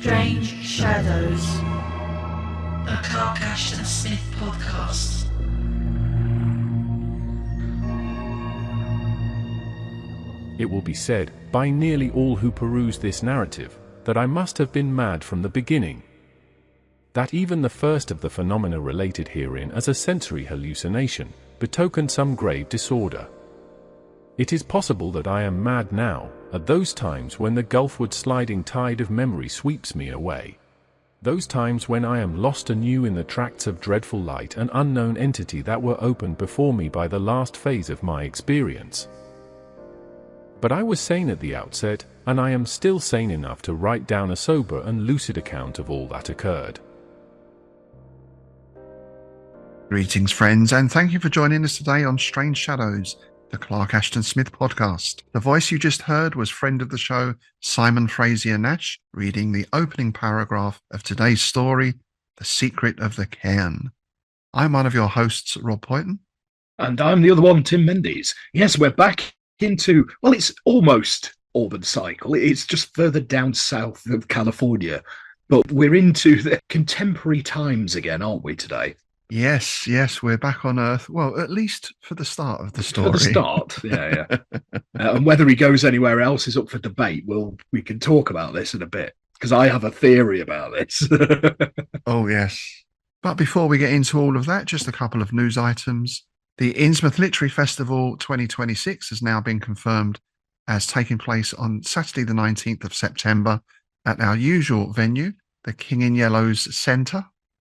Strange Shadows, a Cairn and Smith podcast. It will be said, by nearly all who peruse this narrative, that I must have been mad from the beginning. That even the first of the phenomena related herein as a sensory hallucination betokened some grave disorder. It is possible that I am mad now, at those times when the gulfward sliding tide of memory sweeps me away. Those times when I am lost anew in the tracts of dreadful light and unknown entity that were opened before me by the last phase of my experience. But I was sane at the outset, and I am still sane enough to write down a sober and lucid account of all that occurred. Greetings, friends, and thank you for joining us today on Strange Shadows, the Clark Ashton Smith podcast. The voice you just heard was friend of the show, Simon Frazier Nash, reading the opening paragraph of today's story, The Secret of the Cairn. I'm one of your hosts, Rob Poyton. And I'm the other one, Tim Mendes. Yes, we're back into, well, it's almost Auburn Cycle. It's just further down south of California. But we're into the contemporary times again, aren't we, today? Yes, we're back on Earth. Well, at least for the start of the story. For the start, yeah. And whether he goes anywhere else is up for debate. We can talk about this in a bit, because I have a theory about this. Oh, yes. But before we get into all of that, just a couple of news items. The Innsmouth Literary Festival 2026 has now been confirmed as taking place on Saturday the 19th of September at our usual venue, the King in Yellow's Centre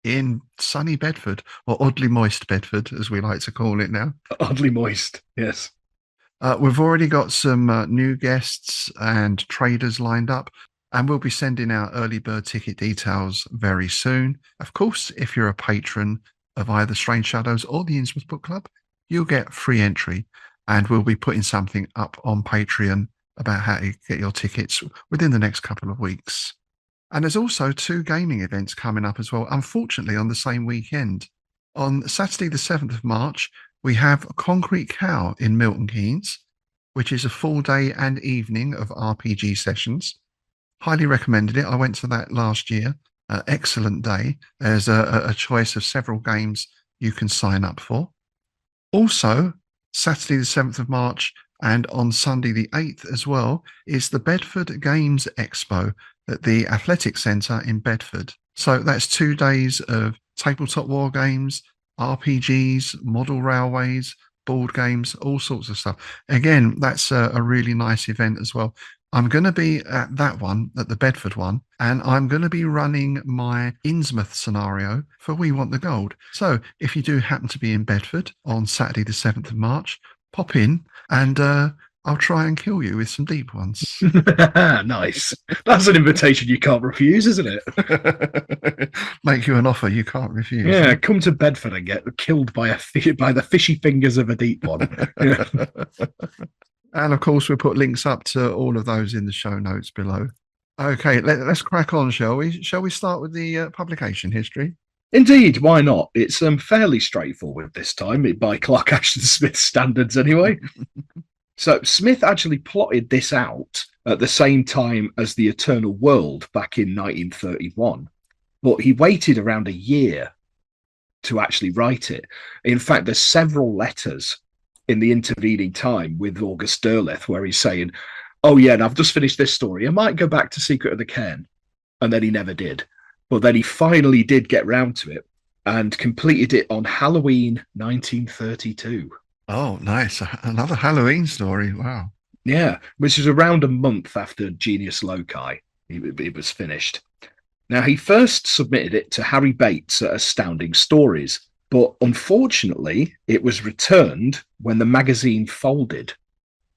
in sunny Bedford, or oddly moist Bedford, as we like to call it now. Oddly moist, yes. We've already got some new guests and traders lined up, and we'll be sending out early bird ticket details very soon. Of course, if you're a patron of either Strange Shadows or the Innsmouth Book Club, you'll get free entry, and we'll be putting something up on Patreon about how to get your tickets within the next couple of weeks. And there's also two gaming events coming up as well, unfortunately on the same weekend. On Saturday the 7th of March, we have Concrete Cow in Milton Keynes, which is a full day and evening of RPG sessions. Highly recommended it. I went to that last year. Excellent day. There's a choice of several games you can sign up for. Also, Saturday the 7th of March and on Sunday the 8th as well is the Bedford Games Expo at the Athletic Centre in Bedford. So that's 2 days of tabletop war games, RPGs, model railways, board games, all sorts of stuff. Again, that's a really nice event as well. I'm going to be at that one, at the Bedford one, and I'm going to be running my Innsmouth scenario for We Want the Gold. So if you do happen to be in Bedford on Saturday the 7th of March, pop in and I'll try and kill you with some deep ones. Nice. That's an invitation you can't refuse, isn't it? Make you an offer you can't refuse. Yeah, come to Bedford and get killed by the fishy fingers of a deep one. Yeah. And of course, we'll put links up to all of those in the show notes below. Okay, let's crack on, shall we? Shall we start with the publication history? Indeed, why not? It's fairly straightforward this time, by Clark Ashton Smith standards anyway. So Smith actually plotted this out at the same time as The Eternal World back in 1931, but he waited around a year to actually write it. In fact, there's several letters in the intervening time with August Derleth where he's saying, oh yeah, and I've just finished this story. I might go back to Secret of the Cairn. And then he never did. But then he finally did get round to it and completed it on Halloween 1932. Oh, nice. Another Halloween story. Wow. Yeah, which is around a month after Genius Loci. It was finished. Now, he first submitted it to Harry Bates at Astounding Stories, but unfortunately, it was returned when the magazine folded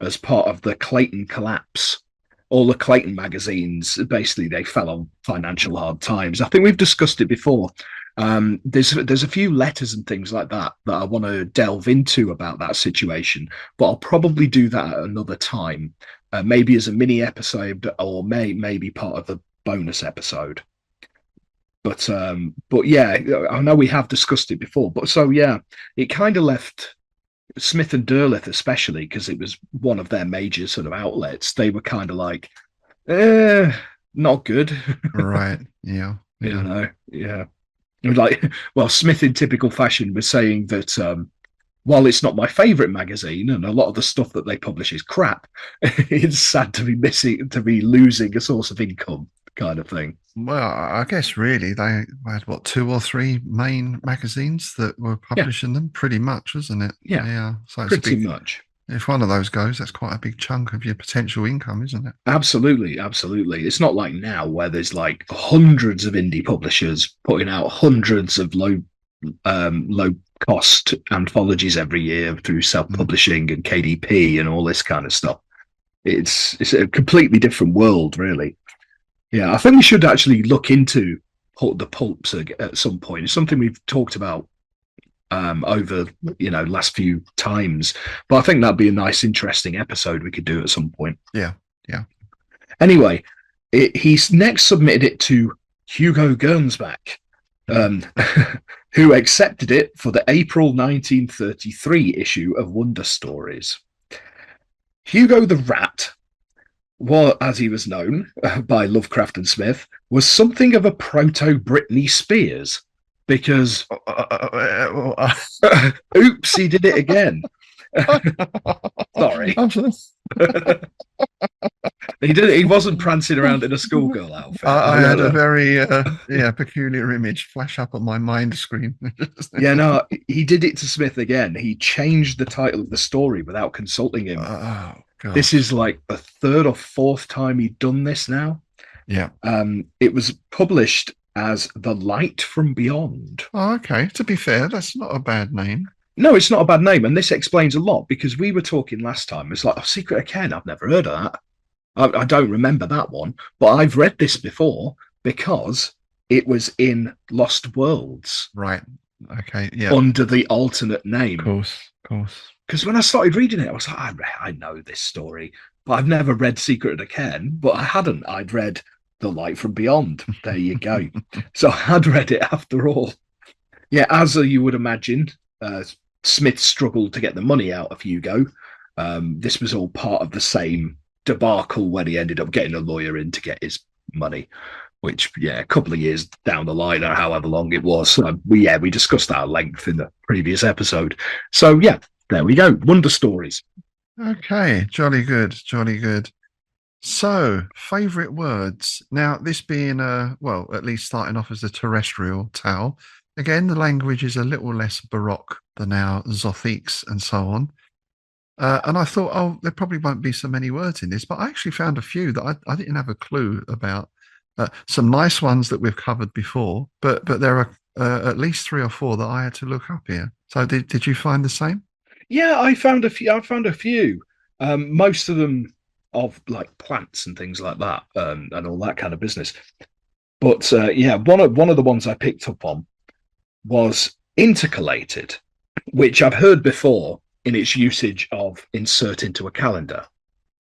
as part of the Clayton collapse. All the Clayton magazines, basically, they fell on financial hard times. I think we've discussed it before. There's a few letters and things like that I want to delve into about that situation, but I'll probably do that at another time, maybe as a mini episode or maybe part of the bonus episode. But yeah, I know we have discussed it before. But so yeah, it kind of left Smith and Derleth, especially because it was one of their major sort of outlets. They were kind of like, not good. Right. Yeah. You Yeah. know, yeah. Like, well, Smith, in typical fashion, was saying that while it's not my favourite magazine, and a lot of the stuff that they publish is crap, it's sad to be losing a source of income, kind of thing. Well, I guess really they had what, 2 or 3 main magazines that were Yeah, publishing them, pretty much, wasn't it? yeah, Yeah. So it's a pretty big. much. If one of those goes, that's quite a big chunk of your potential income, isn't it? Absolutely, absolutely. It's not like now where there's like hundreds of indie publishers putting out hundreds of low cost anthologies every year through self publishing and KDP and all this kind of stuff. It's a completely different world, really. Yeah, I think we should actually look into the pulps at some point. It's something we've talked about over last few times, but I think that'd be a nice, interesting episode we could do at some point. Yeah, yeah. Anyway, he's next submitted it to Hugo Gernsback, who accepted it for the April 1933 issue of Wonder Stories. Hugo the Rat, as he was known by Lovecraft and Smith, was something of a proto-Britney Spears, because oops, he did it again. Sorry. He wasn't prancing around in a schoolgirl outfit. I had a very peculiar image flash up on my mind screen. Yeah, no, he did it to Smith again. He changed the title of the story without consulting him. Oh, God. This is like the 3rd or 4th time he'd done this now. Yeah. It was published as The Light from Beyond. Oh, okay. To be fair, that's not a bad name. No, it's not a bad name, and this explains a lot, because we were talking last time. It's like, Secret of Cairn, I've never heard of that. I don't remember that one, but I've read this before because it was in Lost Worlds. Right. Okay. Yeah. Under the alternate name. Of course. Because when I started reading it, I was like, I know this story, but I've never read Secret of the Cairn, but I hadn't. I'd read The Light from Beyond. There you go. So I had read it after all. Yeah, as you would imagine, Smith struggled to get the money out of Hugo. This was all part of the same debacle when he ended up getting a lawyer in to get his money, which, yeah, a couple of years down the line or however long it was. We discussed that at length in the previous episode. So, yeah, there we go. Wonder Stories. Okay. Jolly good. So, favourite words. Now, this being, at least starting off as a terrestrial tale, again, the language is a little less baroque than our Zothiques and so on. And I thought, there probably won't be so many words in this, but I actually found a few that I didn't have a clue about. Some nice ones that we've covered before, but there are at least 3 or 4 that I had to look up here. So did you find the same? Yeah, I found a few. Most of them of like plants and things like that, and all that kind of business. But one of the ones I picked up on was intercalated, which I've heard before in its usage of insert into a calendar.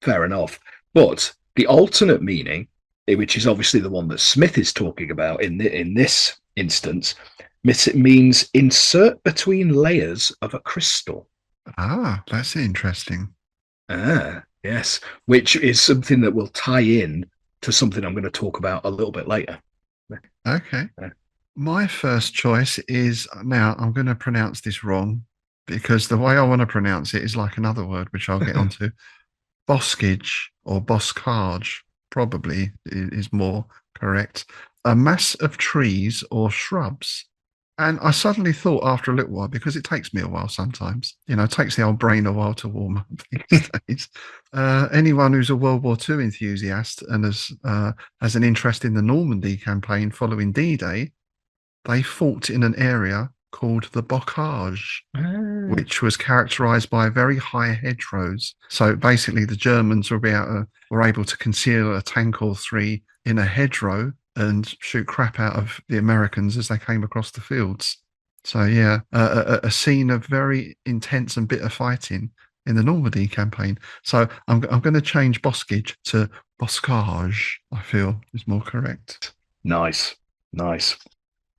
Fair enough. But the alternate meaning, which is obviously the one that Smith is talking about in this instance, it means insert between layers of a crystal. Ah, that's interesting. Ah, yes. Which is something that will tie in to something I'm going to talk about a little bit later. Okay. My first choice is, now I'm going to pronounce this wrong because the way I want to pronounce it is like another word, which I'll get onto. Boskage or boscage probably is more correct. A mass of trees or shrubs. And I suddenly thought after a little while, because it takes me a while sometimes, it takes the old brain a while to warm up these days. Anyone who's a World War II enthusiast and has an interest in the Normandy campaign following D-Day, they fought in an area called the Bocage, which was characterized by very high hedgerows. So basically the Germans were able to conceal a tank or 3 in a hedgerow and shoot crap out of the Americans as they came across the fields. So yeah, a scene of very intense and bitter fighting in the Normandy campaign. So I'm going to change boskage to boscage, I feel is more correct. Nice.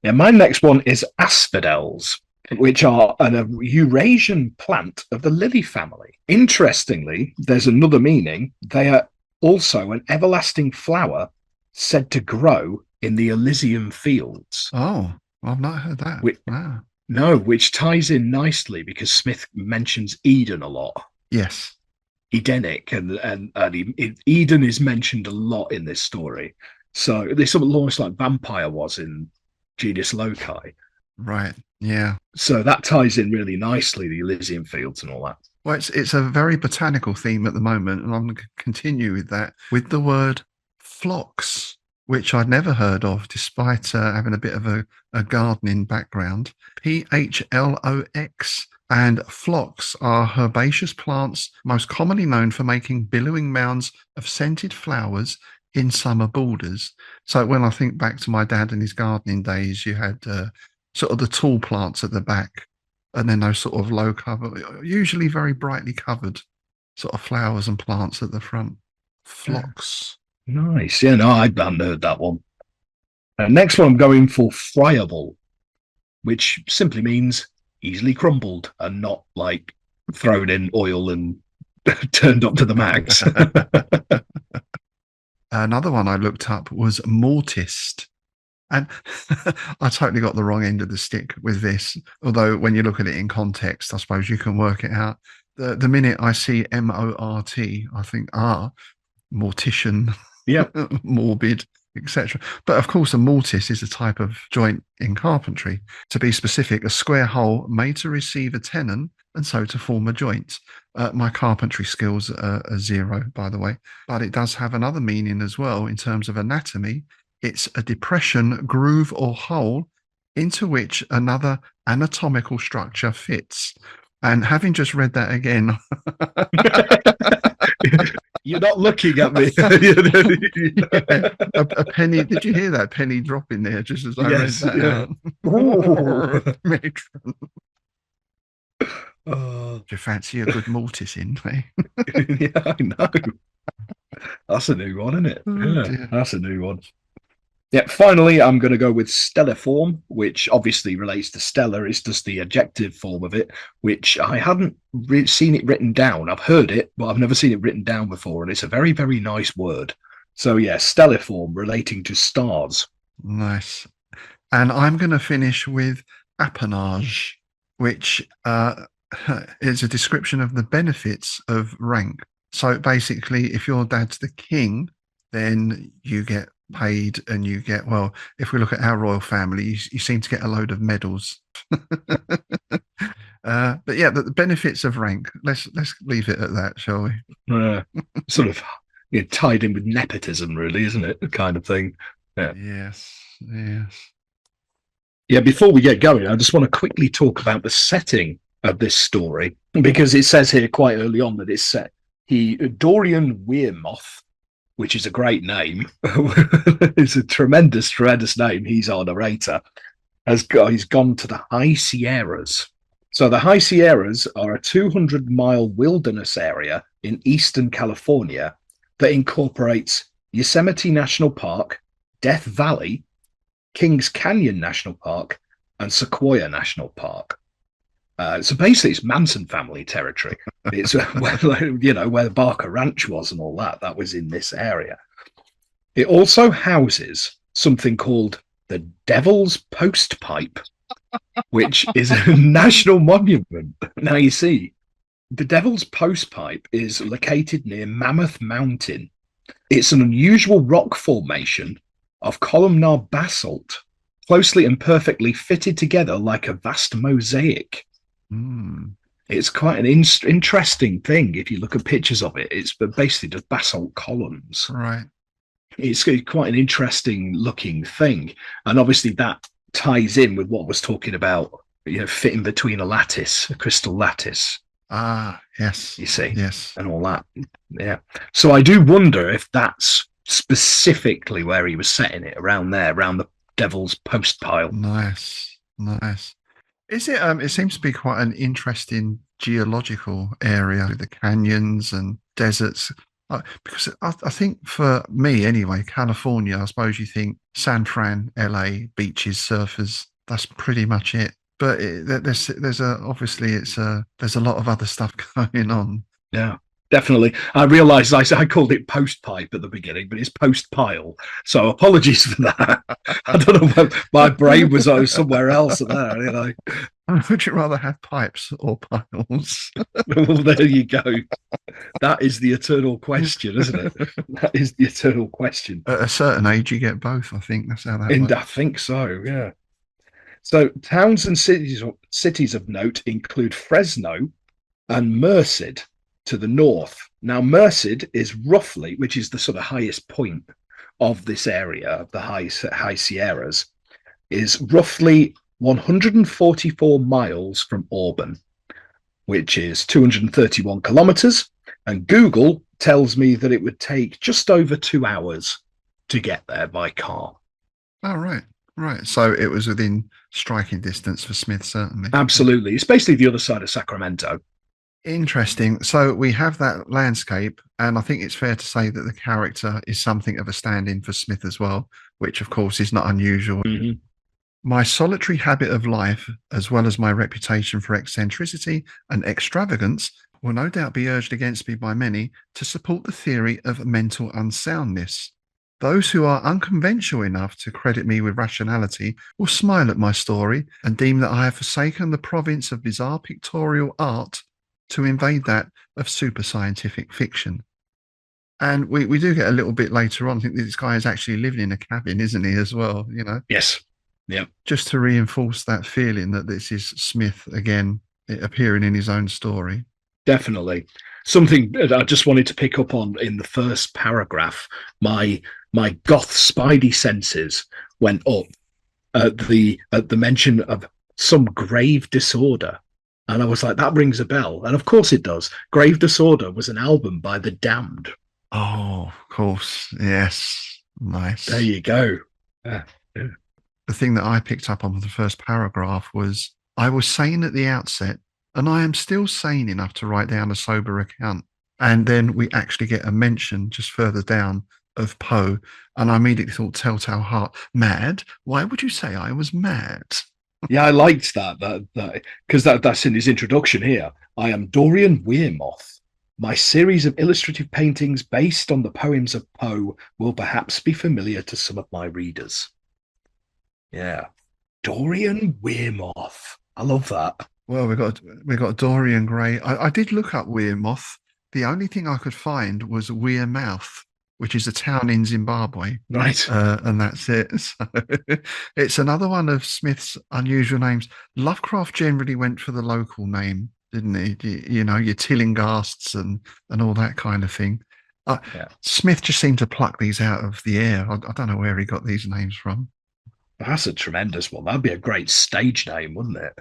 Yeah, my next one is asphodels, which are a Eurasian plant of the lily family. Interestingly, there's another meaning. They are also an everlasting flower said to grow in the Elysian fields. Oh, I've not heard that. Which, Wow. no, which ties in nicely because Smith mentions Eden a lot. Yes. Edenic, Eden is mentioned a lot in this story. So there's something almost like vampire was in Genius Loci. Right. Yeah. So that ties in really nicely, the Elysian fields and all that. Well, it's a very botanical theme at the moment, and I'm going to continue with that with the word phlox, which I'd never heard of, despite having a bit of a gardening background. Phlox. And phlox are herbaceous plants most commonly known for making billowing mounds of scented flowers in summer borders. So when I think back to my dad and his gardening days, you had sort of the tall plants at the back, and then those sort of low cover, usually very brightly covered sort of flowers and plants at the front. Phlox. Nice. Yeah, no, I hadn't heard that one. Next one, I'm going for friable, which simply means easily crumbled and not like thrown in oil and turned up to the max. Another one I looked up was mortised. And I totally got the wrong end of the stick with this. Although when you look at it in context, I suppose you can work it out. The minute I see M-O-R-T, I think, mortician, yeah, morbid, etc. But of course, a mortise is a type of joint in carpentry. To be specific, a square hole made to receive a tenon and so to form a joint. My carpentry skills are zero, by the way, but it does have another meaning as well in terms of anatomy. It's a depression, groove, or hole into which another anatomical structure fits. And having just read that again, you're not looking at me. a penny. Did you hear that penny drop in there just as I read that out? Matron. Do you fancy a good mortise in, eh? Yeah, I know. That's a new one, isn't it? Dear. That's a new one. Yeah, finally, I'm going to go with stelliform, which obviously relates to stellar. It's just the adjective form of it, which I hadn't seen it written down. I've heard it, but I've never seen it written down before, and it's a very, very nice word. So yeah, stelliform, relating to stars. Nice. And I'm going to finish with appanage, which is a description of the benefits of rank. So basically, if your dad's the king, then you get paid and you get, well, if we look at our royal family, you seem to get a load of medals. But yeah, the benefits of rank, let's leave it at that, shall we? Sort of tied in with nepotism, really, isn't it? The kind of thing. Yeah. Yes. Yeah, before we get going, I just want to quickly talk about the setting of this story, because it says here quite early on that it's set. Dorian Weirmoth, which is a great name. It's a tremendous name. He's our narrator. He's gone to the High Sierras. So the High Sierras are a 200-mile wilderness area in eastern California that incorporates Yosemite National Park, Death Valley, Kings Canyon National Park, and Sequoia National Park. So basically, it's Manson family territory. It's where the Barker Ranch was and all that. That was in this area. It also houses something called the Devil's Post Pipe, which is a national monument. Now, you see, the Devil's Post Pipe is located near Mammoth Mountain. It's an unusual rock formation of columnar basalt, closely and perfectly fitted together like a vast mosaic. It's quite an interesting thing if you look at pictures of it. It's basically just basalt columns. Right. It's quite an interesting looking thing. And obviously that ties in with what I was talking about, fitting between a crystal lattice. Ah, yes. You see? Yes. And all that. Yeah. So I do wonder if that's specifically where he was setting it, around there, around the Devil's Post Pile. Nice. Is it? It seems to be quite an interesting geological area, the canyons and deserts. Because I think for me anyway, California, I suppose you think San Fran, LA, beaches, surfers. That's pretty much it. But there's a lot of other stuff going on. Yeah. Definitely. I realised I called it post pipe at the beginning, but it's post pile. So apologies for that. I don't know what my brain was somewhere else there. Would you rather have pipes or piles? Well, there you go. That is the eternal question, isn't it? That is the eternal question. At a certain age, you get both. I think that's how that And works. I think so, yeah. So towns and cities of note include Fresno and Merced to the north. Now, Merced is roughly, which is the sort of highest point of this area, of the high Sierras, is roughly 144 miles from Auburn, which is 231 kilometers. And Google tells me that it would take just over 2 hours to get there by car. Oh, right. Right. So it was within striking distance for Smith, certainly. Absolutely. It's basically the other side of Sacramento. Interesting. So we have that landscape, and I think it's fair to say that the character is something of a stand-in for Smith as well, which of course is not unusual. Mm-hmm. My solitary habit of life, as well as my reputation for eccentricity and extravagance, will no doubt be urged against me by many to support the theory of mental unsoundness. Those who are unconventional enough to credit me with rationality will smile at my story and deem that I have forsaken the province of bizarre pictorial art to invade that of super scientific fiction. And we do get a little bit later on. I think this guy is actually living in a cabin, isn't he, as well? You know? Yes. Yeah. Just to reinforce that feeling that this is Smith again appearing in his own story. Definitely. Something that I just wanted to pick up on in the first paragraph, my goth spidey senses went up at the mention of some grave disorder. And I was like, that rings a bell. And of course it does. Grave Disorder was an album by The Damned. Oh, of course. Yes. Nice. There you go. Yeah. The thing that I picked up on the first paragraph was, I was sane at the outset, and I am still sane enough to write down a sober account. And then we actually get a mention just further down of Poe. And I immediately thought, Telltale Heart, mad? Why would you say I was mad? Yeah, I liked that because that's in his introduction here. I am Dorian Weirmoth. My series of illustrative paintings based on the poems of Poe will perhaps be familiar to some of my readers. Yeah, Dorian Weirmoth. I love that. Well, we got Dorian Gray. I did look up Weirmoth. The only thing I could find was Weirmouth, which is a town in Zimbabwe. Right. And that's it. So it's another one of Smith's unusual names. Lovecraft generally went for the local name, didn't he? You know, your Tillingasts and all that kind of thing. Yeah. Smith just seemed to pluck these out of the air. I don't know where he got these names from. That's a tremendous one. That'd be a great stage name, wouldn't it?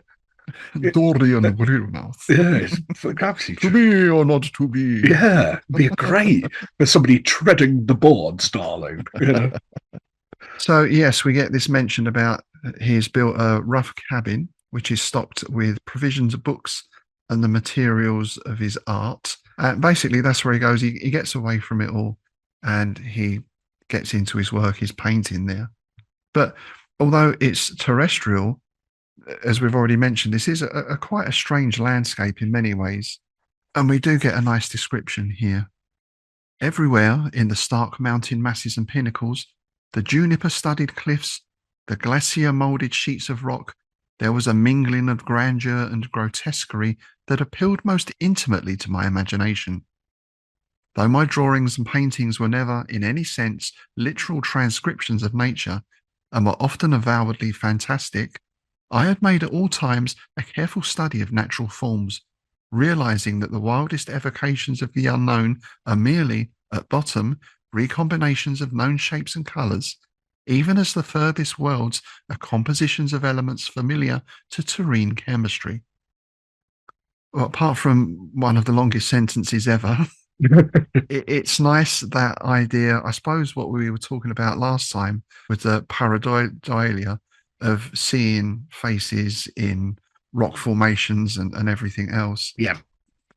Dorian Weirmouth. Yes, absolutely. To be or not to be. Yeah, it'd be great for somebody treading the boards, darling. You know? So, yes, we get this mention about he's built a rough cabin, which is stocked with provisions of books and the materials of his art. Basically, that's where he goes. He gets away from it all and he gets into his work, his painting there. But although it's terrestrial, as we've already mentioned, this is a quite a strange landscape in many ways. And we do get a nice description here. Everywhere in the stark mountain masses and pinnacles, the juniper-studded cliffs, the glacier-moulded sheets of rock, there was a mingling of grandeur and grotesquerie that appealed most intimately to my imagination. Though my drawings and paintings were never, in any sense, literal transcriptions of nature, and were often avowedly fantastic, I had made at all times a careful study of natural forms, realizing that the wildest evocations of the unknown are merely, at bottom, recombinations of known shapes and colours, even as the furthest worlds are compositions of elements familiar to terrene chemistry. Well, apart from one of the longest sentences ever, it's nice, that idea. I suppose what we were talking about last time with the pareidolia of seeing faces in rock formations and everything else. Yeah.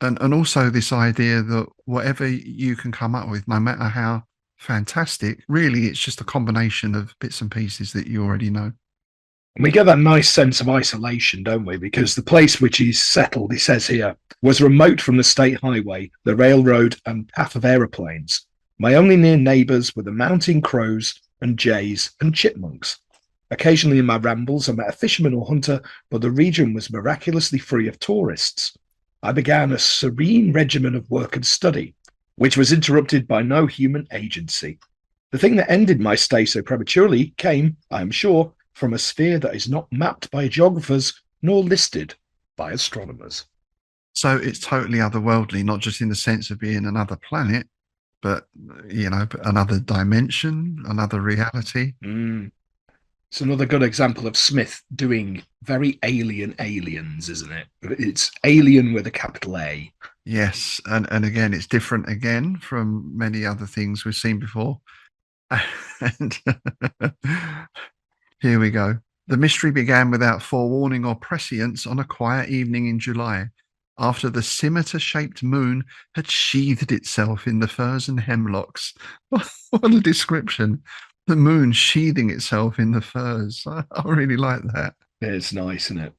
And also this idea that whatever you can come up with, no matter how fantastic, really it's just a combination of bits and pieces that you already know. We get that nice sense of isolation, don't we? Because the place which he's settled, he says here, was remote from the state highway, the railroad, and path of aeroplanes. My only near neighbours were the mountain crows and jays and chipmunks. Occasionally in my rambles, I met a fisherman or hunter, but the region was miraculously free of tourists. I began a serene regimen of work and study, which was interrupted by no human agency. The thing that ended my stay so prematurely came, I am sure, from a sphere that is not mapped by geographers nor listed by astronomers. So it's totally otherworldly, not just in the sense of being another planet, but, another dimension, another reality. It's another good example of Smith doing very alien aliens, isn't it? It's alien with a capital A. Yes, and again, it's different again from many other things we've seen before. And here we go. The mystery began without forewarning or prescience on a quiet evening in July, after the scimitar-shaped moon had sheathed itself in the firs and hemlocks. What a description. The moon sheathing itself in the firs. I really like that. It's nice, isn't it?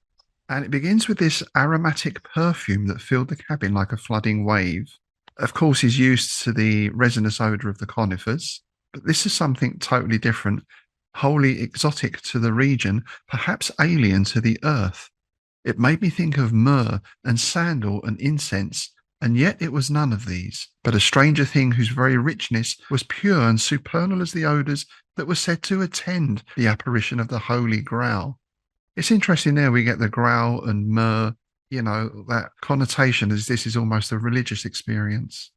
And it begins with this aromatic perfume that filled the cabin like a flooding wave. Of course, he's used to the resinous odour of the conifers, but this is something totally different, wholly exotic to the region, perhaps alien to the earth. It made me think of myrrh and sandal and incense, and yet it was none of these, but a stranger thing whose very richness was pure and supernal as the odours that were said to attend the apparition of the Holy Grail. It's interesting there we get the Grail and myrrh, that connotation as this is almost a religious experience.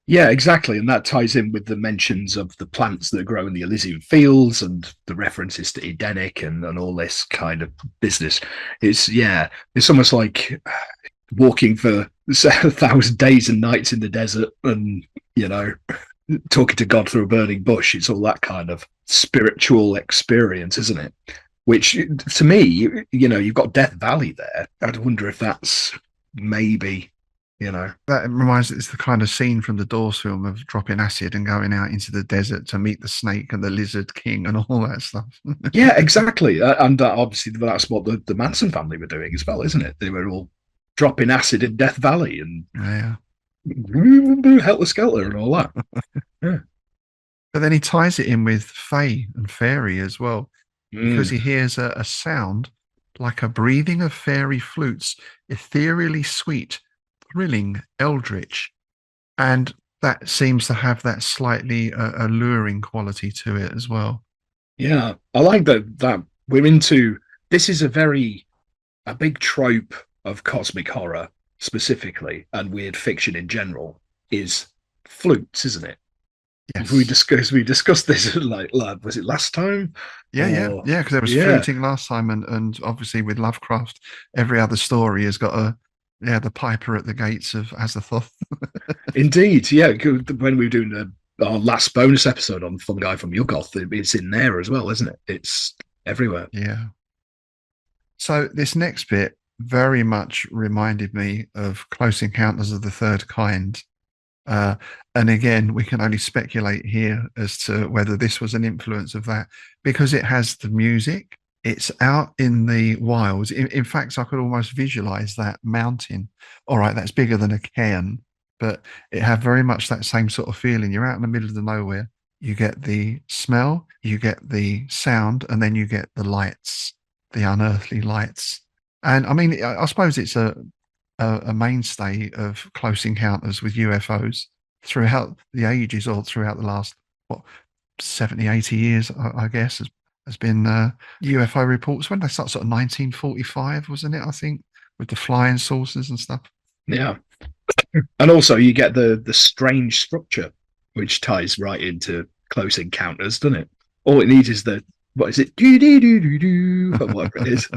Yeah, exactly. And that ties in with the mentions of the plants that grow in the Elysian fields and the references to Edenic and all this kind of business. It's almost like walking for 1,000 days and nights in the desert and, talking to God through a burning bush. It's all that kind of spiritual experience, isn't it? Which, to me, you've got Death Valley there. I'd wonder if that's maybe, That reminds me, it's the kind of scene from the Doors film of dropping acid and going out into the desert to meet the snake and the lizard king and all that stuff. Yeah, exactly. And obviously that's what the Manson family were doing as well, isn't it? They were all dropping acid in Death Valley and Helter Skelter and all that. Yeah. But then he ties it in with fae and fairy as well, because he hears a sound like a breathing of fairy flutes, ethereally sweet, thrilling, eldritch. And that seems to have that slightly alluring quality to it as well. Yeah, I like that we're into, this is a big trope of cosmic horror specifically, and weird fiction in general, is flutes, isn't it? Yes. We discussed this was it last time? Yeah, because there was fluting last time, and obviously with Lovecraft, every other story has got the piper at the gates of Azathoth. Indeed, yeah. When we were doing our last bonus episode on Fungi from Yuggoth, it's in there as well, isn't it? It's everywhere. Yeah. So this next bit very much reminded me of Close Encounters of the Third Kind. And again, we can only speculate here as to whether this was an influence of that, because it has the music. It's out in the wilds. In fact, I could almost visualize that mountain. All right, that's bigger than a cairn, but it had very much that same sort of feeling. You're out in the middle of the nowhere. You get the smell, you get the sound, and then you get the lights, the unearthly lights. And I mean, I suppose it's a mainstay of Close Encounters with UFOs throughout the ages, or throughout the last 70, 80 years, I guess, has been UFO reports. When they start, sort of 1945, wasn't it? I think, with the flying saucers and stuff. Yeah, and also you get the strange structure, which ties right into Close Encounters, doesn't it? All it needs is what is it? Whatever it is.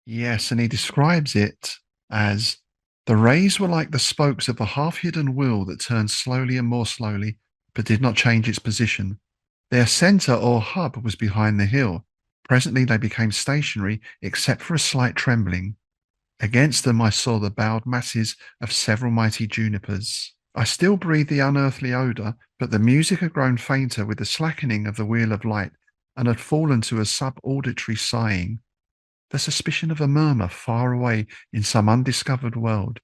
Yes, and he describes it as the rays were like the spokes of a half-hidden wheel that turned slowly and more slowly, but did not change its position. Their centre or hub was behind the hill. Presently they became stationary, except for a slight trembling. Against them I saw the bowed masses of several mighty junipers. I still breathed the unearthly odour, but the music had grown fainter with the slackening of the wheel of light, and had fallen to a subauditory sighing, the suspicion of a murmur far away in some undiscovered world.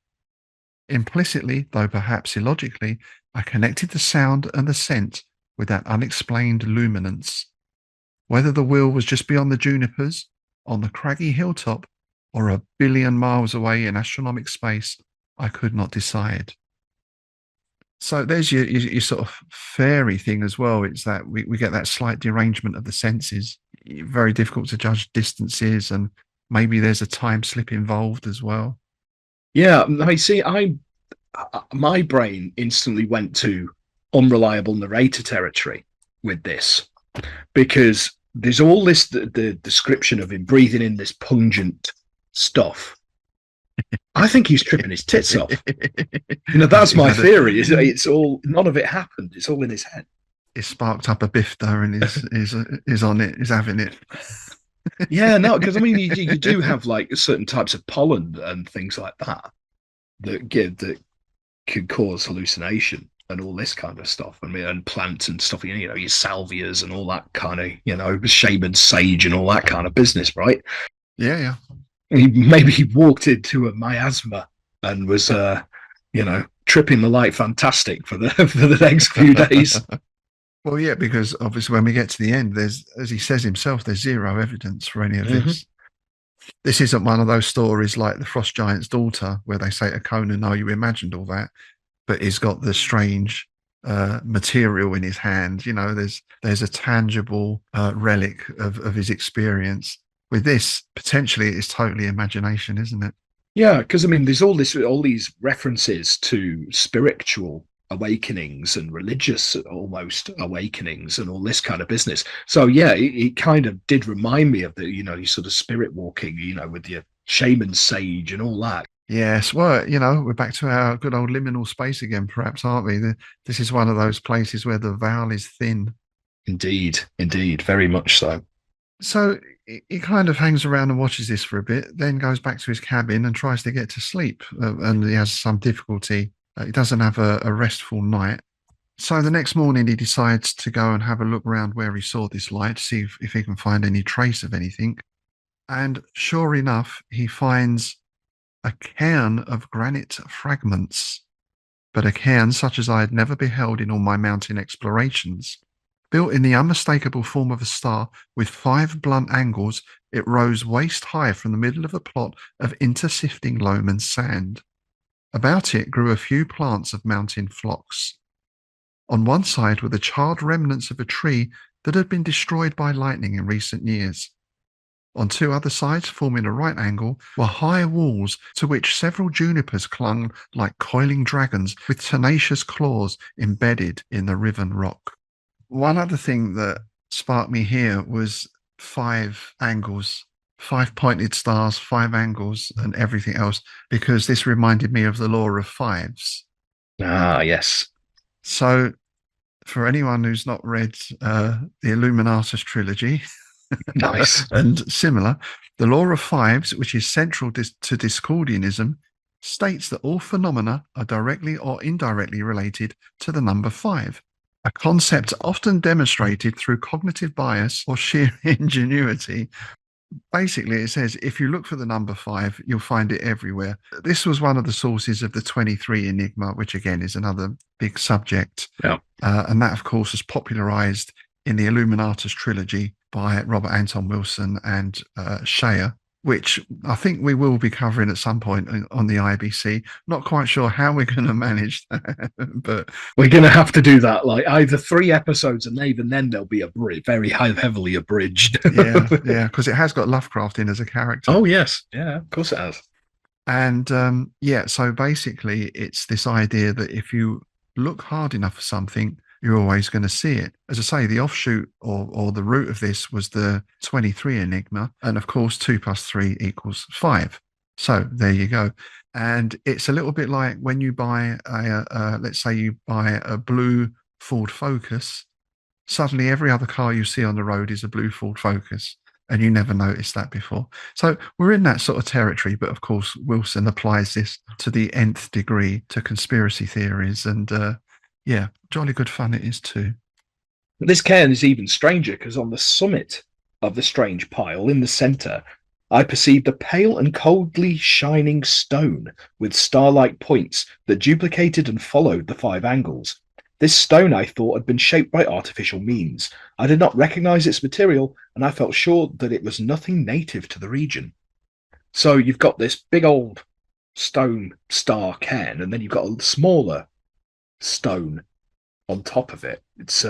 Implicitly, though perhaps illogically, I connected the sound and the scent with that unexplained luminance. Whether the wheel was just beyond the junipers, on the craggy hilltop, or a billion miles away in astronomic space, I could not decide. So there's your sort of fairy thing as well. It's that we get that slight derangement of the senses. Very difficult to judge distances, and maybe there's a time slip involved as well. Yeah, I see. My brain instantly went to unreliable narrator territory with this, because there's all this the description of him breathing in this pungent stuff. I think he's tripping his tits off. That's my theory. It's all, none of it happened. It's all in his head. It sparked up a bifter and is on it. Is having it. Yeah, no, because I mean, you do have like certain types of pollen and things like that that could cause hallucination and all this kind of stuff. I mean, and plants and stuff. Your salvias and all that kind of, shaman sage and all that kind of business, right? Yeah, yeah. Maybe he walked into a miasma and was, tripping the light fantastic for the next few days. Well, yeah, because obviously when we get to the end, there's, as he says himself, there's zero evidence for any of this. This isn't one of those stories like The Frost Giant's Daughter, where they say to Conan, "Oh, you imagined all that," but he's got the strange material in his hand. There's a tangible relic of his experience. With this, potentially, it's totally imagination, isn't it? Yeah, because I mean, there's all these references to spiritual awakenings and religious almost awakenings and all this kind of business. So yeah, it kind of did remind me of the sort of spirit walking, with your shaman sage and all that. Yes, well, we're back to our good old liminal space again, perhaps, aren't we? This is one of those places where the veil is thin. Indeed, very much so. So he kind of hangs around and watches this for a bit, then goes back to his cabin and tries to get to sleep. And he has some difficulty. He doesn't have a restful night. So the next morning, he decides to go and have a look around where he saw this light, to see if he can find any trace of anything. And sure enough, he finds a cairn of granite fragments, but a cairn such as I had never beheld in all my mountain explorations. Built in the unmistakable form of a star with 5 blunt angles, it rose waist high from the middle of a plot of intersifting loam and sand. About it grew a few plants of mountain phlox. On one side were the charred remnants of a tree that had been destroyed by lightning in recent years. On 2 other sides, forming a right angle, were high walls to which several junipers clung like coiling dragons with tenacious claws embedded in the riven rock. One other thing that sparked me here was 5 angles, 5 pointed stars, 5 angles, and everything else, because this reminded me of the law of 5s. Ah, yes. So, for anyone who's not read the Illuminatus trilogy, nice and similar, the law of 5s, which is central to Discordianism, states that all phenomena are directly or indirectly related to the number 5. A concept often demonstrated through cognitive bias or sheer ingenuity. Basically, it says if you look for the number 5, you'll find it everywhere. This was one of the sources of the 23 enigma, which again is another big subject. Yeah. And that, of course, was popularized in the Illuminatus trilogy by Robert Anton Wilson and Shea, which I think we will be covering at some point on the IBC. Not quite sure how we're going to manage that, but we're going to have to do that, like either 3 episodes, and even then they'll be very heavily abridged. yeah, because it has got Lovecraft in as a character. Oh yes, yeah, of course it has. And so basically, it's this idea that if you look hard enough for something, you're always going to see it. As I say, the offshoot or the root of this was the 23 enigma. And of course, 2 + 3 = 5. So there you go. And it's a little bit like when you buy let's say you buy a blue Ford Focus, suddenly every other car you see on the road is a blue Ford Focus. And you never noticed that before. So we're in that sort of territory. But of course, Wilson applies this to the nth degree to conspiracy theories. And jolly good fun it is too. This cairn is even stranger because on the summit of the strange pile in the centre, I perceived a pale and coldly shining stone with star-like points that duplicated and followed the 5 angles. This stone, I thought, had been shaped by artificial means. I did not recognise its material, and I felt sure that it was nothing native to the region. So you've got this big old stone star cairn, and then you've got a smaller stone on top of it. It's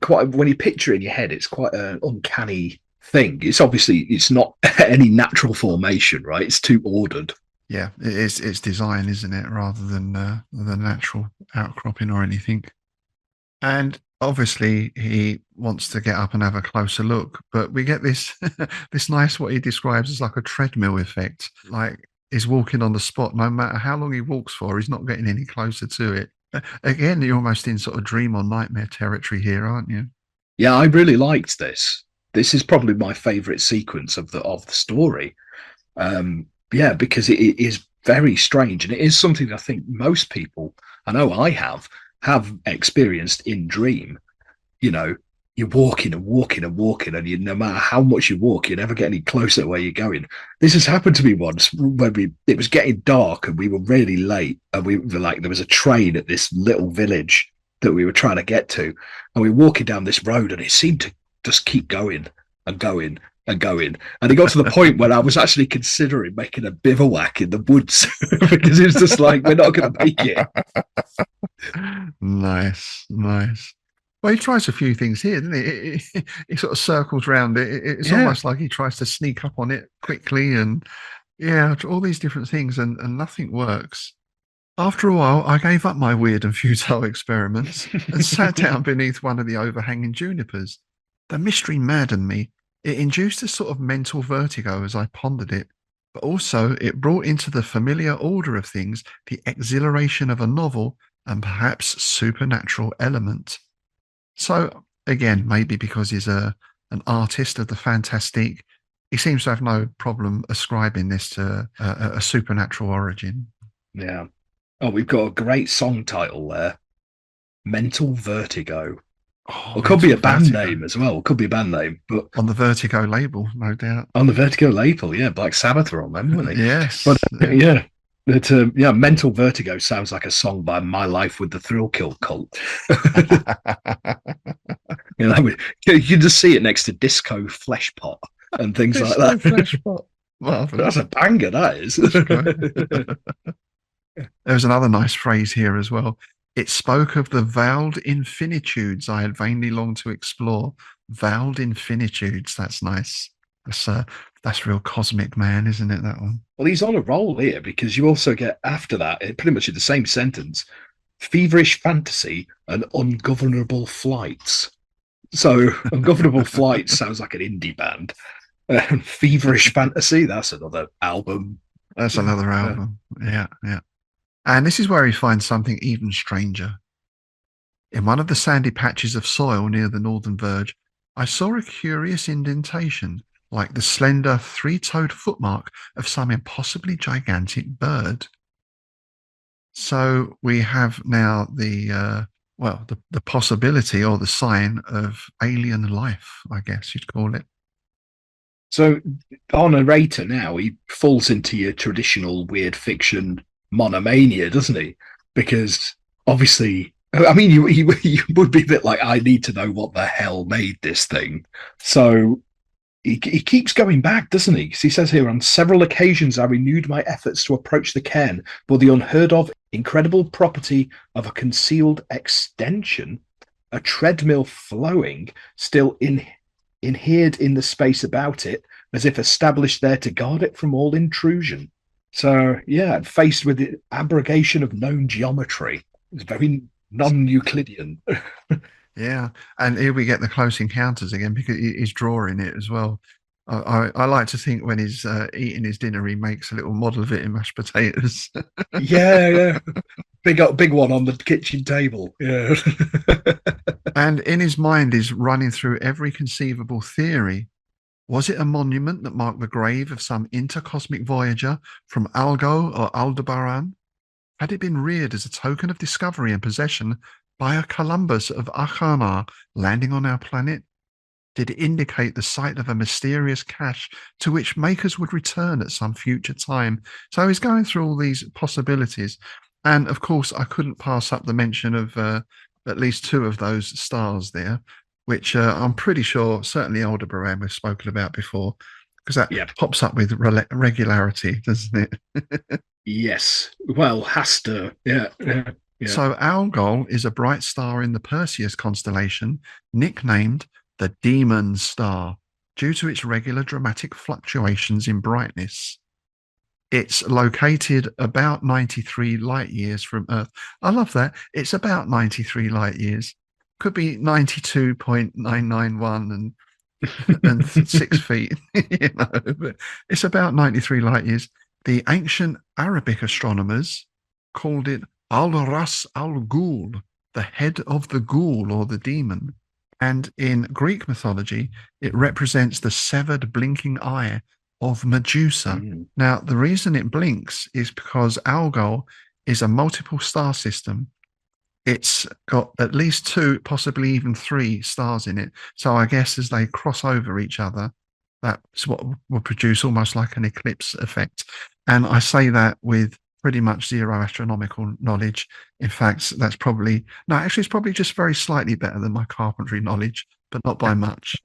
quite, when you picture it in your head, it's quite an uncanny thing. It's not any natural formation, right? It's too ordered. Yeah, it's design, isn't it, rather than the natural outcropping or anything. And obviously he wants to get up and have a closer look, but we get this this nice, what he describes as like a treadmill effect. Like he's walking on the spot. No matter how long he walks for, he's not getting any closer to it. Again, you're almost in sort of dream or nightmare territory here, aren't you? Yeah, I really liked this. This is probably my favourite sequence of the story. Yeah, because it is very strange, and it is something I think most people, I know I have experienced in dream. You know, you're walking and walking and walking, and no matter how much you walk, you never get any closer to where you're going. This has happened to me once when it was getting dark and we were really late, and we were like, there was a train at this little village that we were trying to get to, and we were walking down this road, and it seemed to just keep going and going and going, and it got to the point where I was actually considering making a bivouac in the woods because it was just like, we're not going to make it. Nice. Well, he tries a few things here, doesn't he? He sort of circles round it. It's almost like he tries to sneak up on it quickly, and all these different things, and nothing works. After a while, I gave up my weird and futile experiments and sat down beneath one of the overhanging junipers. The mystery maddened me. It induced a sort of mental vertigo as I pondered it, but also it brought into the familiar order of things the exhilaration of a novel and perhaps supernatural element. So, again, maybe because he's an artist of the fantastique, he seems to have no problem ascribing this to a supernatural origin. Yeah. Oh, we've got a great song title there. Mental Vertigo. Oh, it could be a band name as well. It could be a band name, but on the Vertigo label, no doubt. On the Vertigo label, yeah, Black Sabbath are on them, weren't they? Yes, but Mental Vertigo sounds like a song by My Life with the Thrill Kill Cult. You can just see it next to Disco Fleshpot and things like that. Fleshpot. That's a banger, that is. There's another nice phrase here as well. It spoke of the veiled infinitudes I had vainly longed to explore. Veiled infinitudes. That's nice. That's real cosmic, man, isn't it, that one? Well, he's on a roll here because you also get, after that, pretty much in the same sentence, feverish fantasy and ungovernable flights. So ungovernable flights sounds like an indie band. Feverish fantasy, that's another album. That's another album. Yeah. And this is where he finds something even stranger. In one of the sandy patches of soil near the northern verge, I saw a curious indentation, like the slender three-toed footmark of some impossibly gigantic bird. So we have now the possibility or the sign of alien life, I guess you'd call it. So our narrator now, he falls into your traditional weird fiction monomania, doesn't he? Because obviously, I mean, you would be a bit like, I need to know what the hell made this thing. So he keeps going back, doesn't he? Because he says here, on several occasions I renewed my efforts to approach the cairn, but the unheard of incredible property of a concealed extension, a treadmill flowing, still inhered in the space about it, as if established there to guard it from all intrusion. So, yeah, faced with the abrogation of known geometry. It's very non-Euclidean. Yeah, and here we get the close encounters again because he's drawing it as well. I like to think when he's eating his dinner, he makes a little model of it in mashed potatoes. Yeah. Big one on the kitchen table. Yeah. And in his mind, he's running through every conceivable theory. Was it a monument that marked the grave of some intercosmic voyager from Algol or Alderbaran? Had it been reared as a token of discovery and possession by a Columbus of Akana landing on our planet? Did it indicate the site of a mysterious cache to which makers would return at some future time? So he's going through all these possibilities. And of course, I couldn't pass up the mention of at least two of those stars there, which I'm pretty sure certainly Alderbaran we've spoken about before, because that pops up with regularity, doesn't it? Yes. Well, has to. Yeah. So Algol is a bright star in the Perseus constellation, nicknamed the Demon Star, due to its regular dramatic fluctuations in brightness. It's located about 93 light years from Earth. I love that. It's about 93 light years. Could be 92.991 and 6 feet, but it's about 93 light years. The ancient Arabic astronomers called it Al-Ras al-Ghul, the head of the ghoul or the demon. And in Greek mythology, it represents the severed blinking eye of Medusa. Now, the reason it blinks is because Algol is a multiple star system. It's got at least 2, possibly even 3 stars in it. So I guess as they cross over each other, that's what will produce almost like an eclipse effect. And I say that with pretty much zero astronomical knowledge. In fact, that's probably, no, actually it's probably just very slightly better than my carpentry knowledge, but not by much.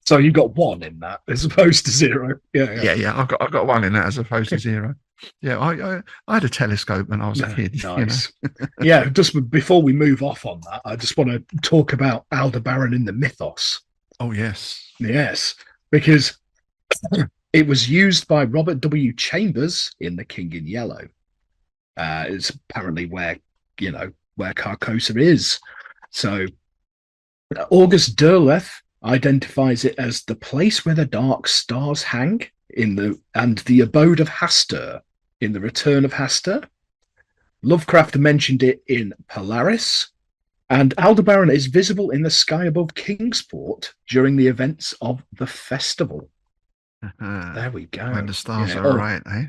So you got 1 in that as opposed to 0. Yeah. I've got 1 in that as opposed to 0. Yeah, I had a telescope when I was a kid. Nice. Yeah, just before we move off on that, I just want to talk about Alderbaran in the mythos. Oh, yes. Yes, because it was used by Robert W. Chambers in The King in Yellow. It's apparently where Carcosa is. So August Derleth identifies it as the place where the dark stars hang and the abode of Hastur in The Return of Hastur. Lovecraft mentioned it in Polaris, and Alderbaran is visible in the sky above Kingsport during the events of the festival. There we go. When the stars are right, eh?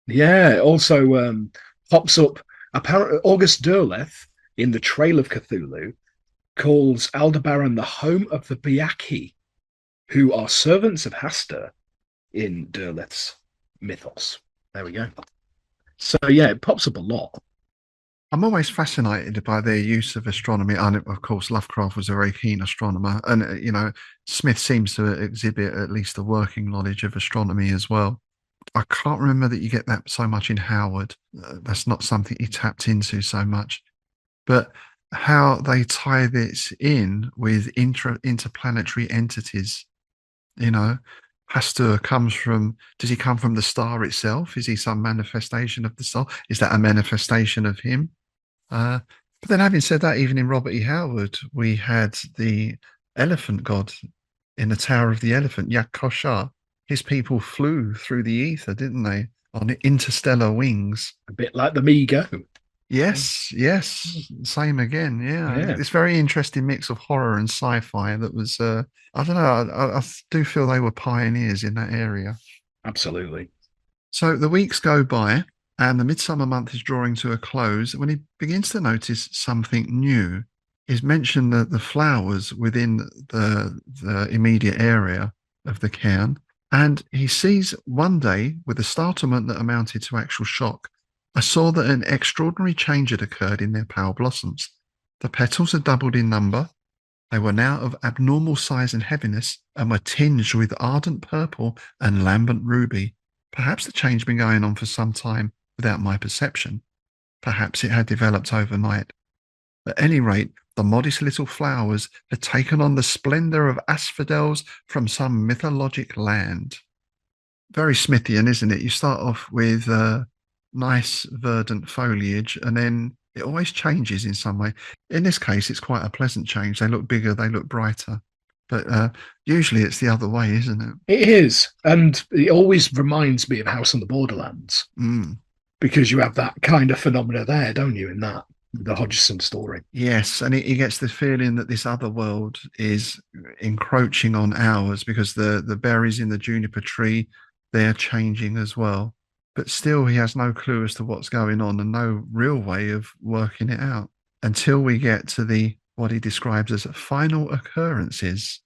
Yeah, it also pops up. Apparently, August Derleth in The Trail of Cthulhu calls Alderbaran the home of the Byakhee, who are servants of Hastur in Derleth's mythos. There we go. So, yeah, it pops up a lot. I'm always fascinated by their use of astronomy. And of course, Lovecraft was a very keen astronomer. And, Smith seems to exhibit at least a working knowledge of astronomy as well. I can't remember that you get that so much in Howard. That's not something he tapped into so much. But how they tie this in with interplanetary entities, Hastur does he come from the star itself? Is he some manifestation of the star? Is that a manifestation of him? But then having said that, even in Robert E. Howard, we had the elephant god in the Tower of the Elephant, Yak-Koshar. His people flew through the ether, didn't they? On interstellar wings. A bit like the Migo. Yes. Same again. Yeah. This very interesting mix of horror and sci-fi that was, I don't know, I do feel they were pioneers in that area. Absolutely. So the weeks go by and the midsummer month is drawing to a close when he begins to notice something new. He's mentioned that the flowers within the immediate area of the cairn, and he sees one day, with a startlement that amounted to actual shock, I saw that an extraordinary change had occurred in their pale blossoms. The petals had doubled in number. They were now of abnormal size and heaviness and were tinged with ardent purple and lambent ruby. Perhaps the change had been going on for some time without my perception. Perhaps it had developed overnight. At any rate, the modest little flowers had taken on the splendour of asphodels from some mythologic land. Very Smithian, isn't it? You start off with nice verdant foliage and then it always changes in some way. In this case, it's quite a pleasant change. They look bigger, they look brighter. But usually it's the other way, isn't it? It is. And it always reminds me of House on the Borderlands. Because you have that kind of phenomena there, don't you, in that, the Hodgson story? Yes, and he gets the feeling that this other world is encroaching on ours because the berries in the juniper tree, they're changing as well. But still, he has no clue as to what's going on and no real way of working it out. until we get to the what he describes as final occurrences.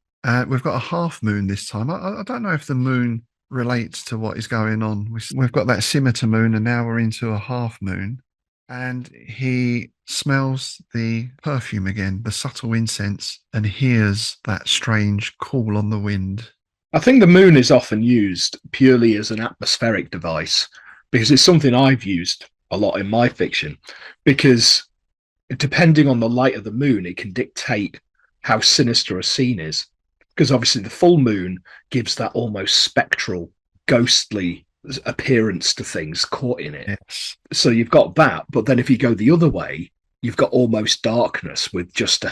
We've got a half moon this time. I don't know if the moon relates to what is going on. We've got that scimitar moon, and now we're into a half moon. And he smells the perfume again, the subtle incense, and hears that strange call on the wind. I think the moon is often used purely as an atmospheric device, because it's something I've used a lot in my fiction, because depending on the light of the moon, it can dictate how sinister a scene is. Because obviously the full moon gives that almost spectral, ghostly appearance to things caught in it. Yes. So you've got that, but then if you go the other way, you've got almost darkness with just a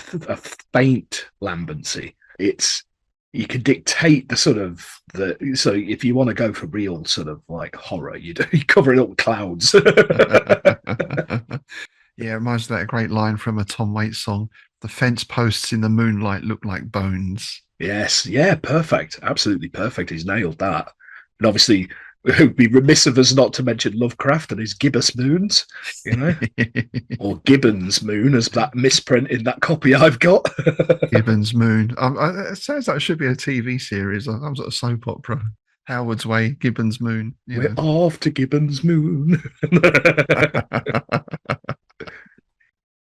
faint lambency. You can dictate the sort of so if you want to go for real sort of like horror, you cover it up with clouds. Yeah, it reminds me of that great line from a Tom Waits song. The fence posts in the moonlight look like bones. Yes, yeah, perfect. Absolutely perfect. He's nailed that. And obviously, it would be remiss of us not to mention Lovecraft and his gibbous moons, or Gibbon's moon, as that misprint in that copy I've got. Gibbon's moon. It sounds like it should be a TV series, some sort of soap opera. Howard's Way, Gibbon's moon. We're off to Gibbon's moon.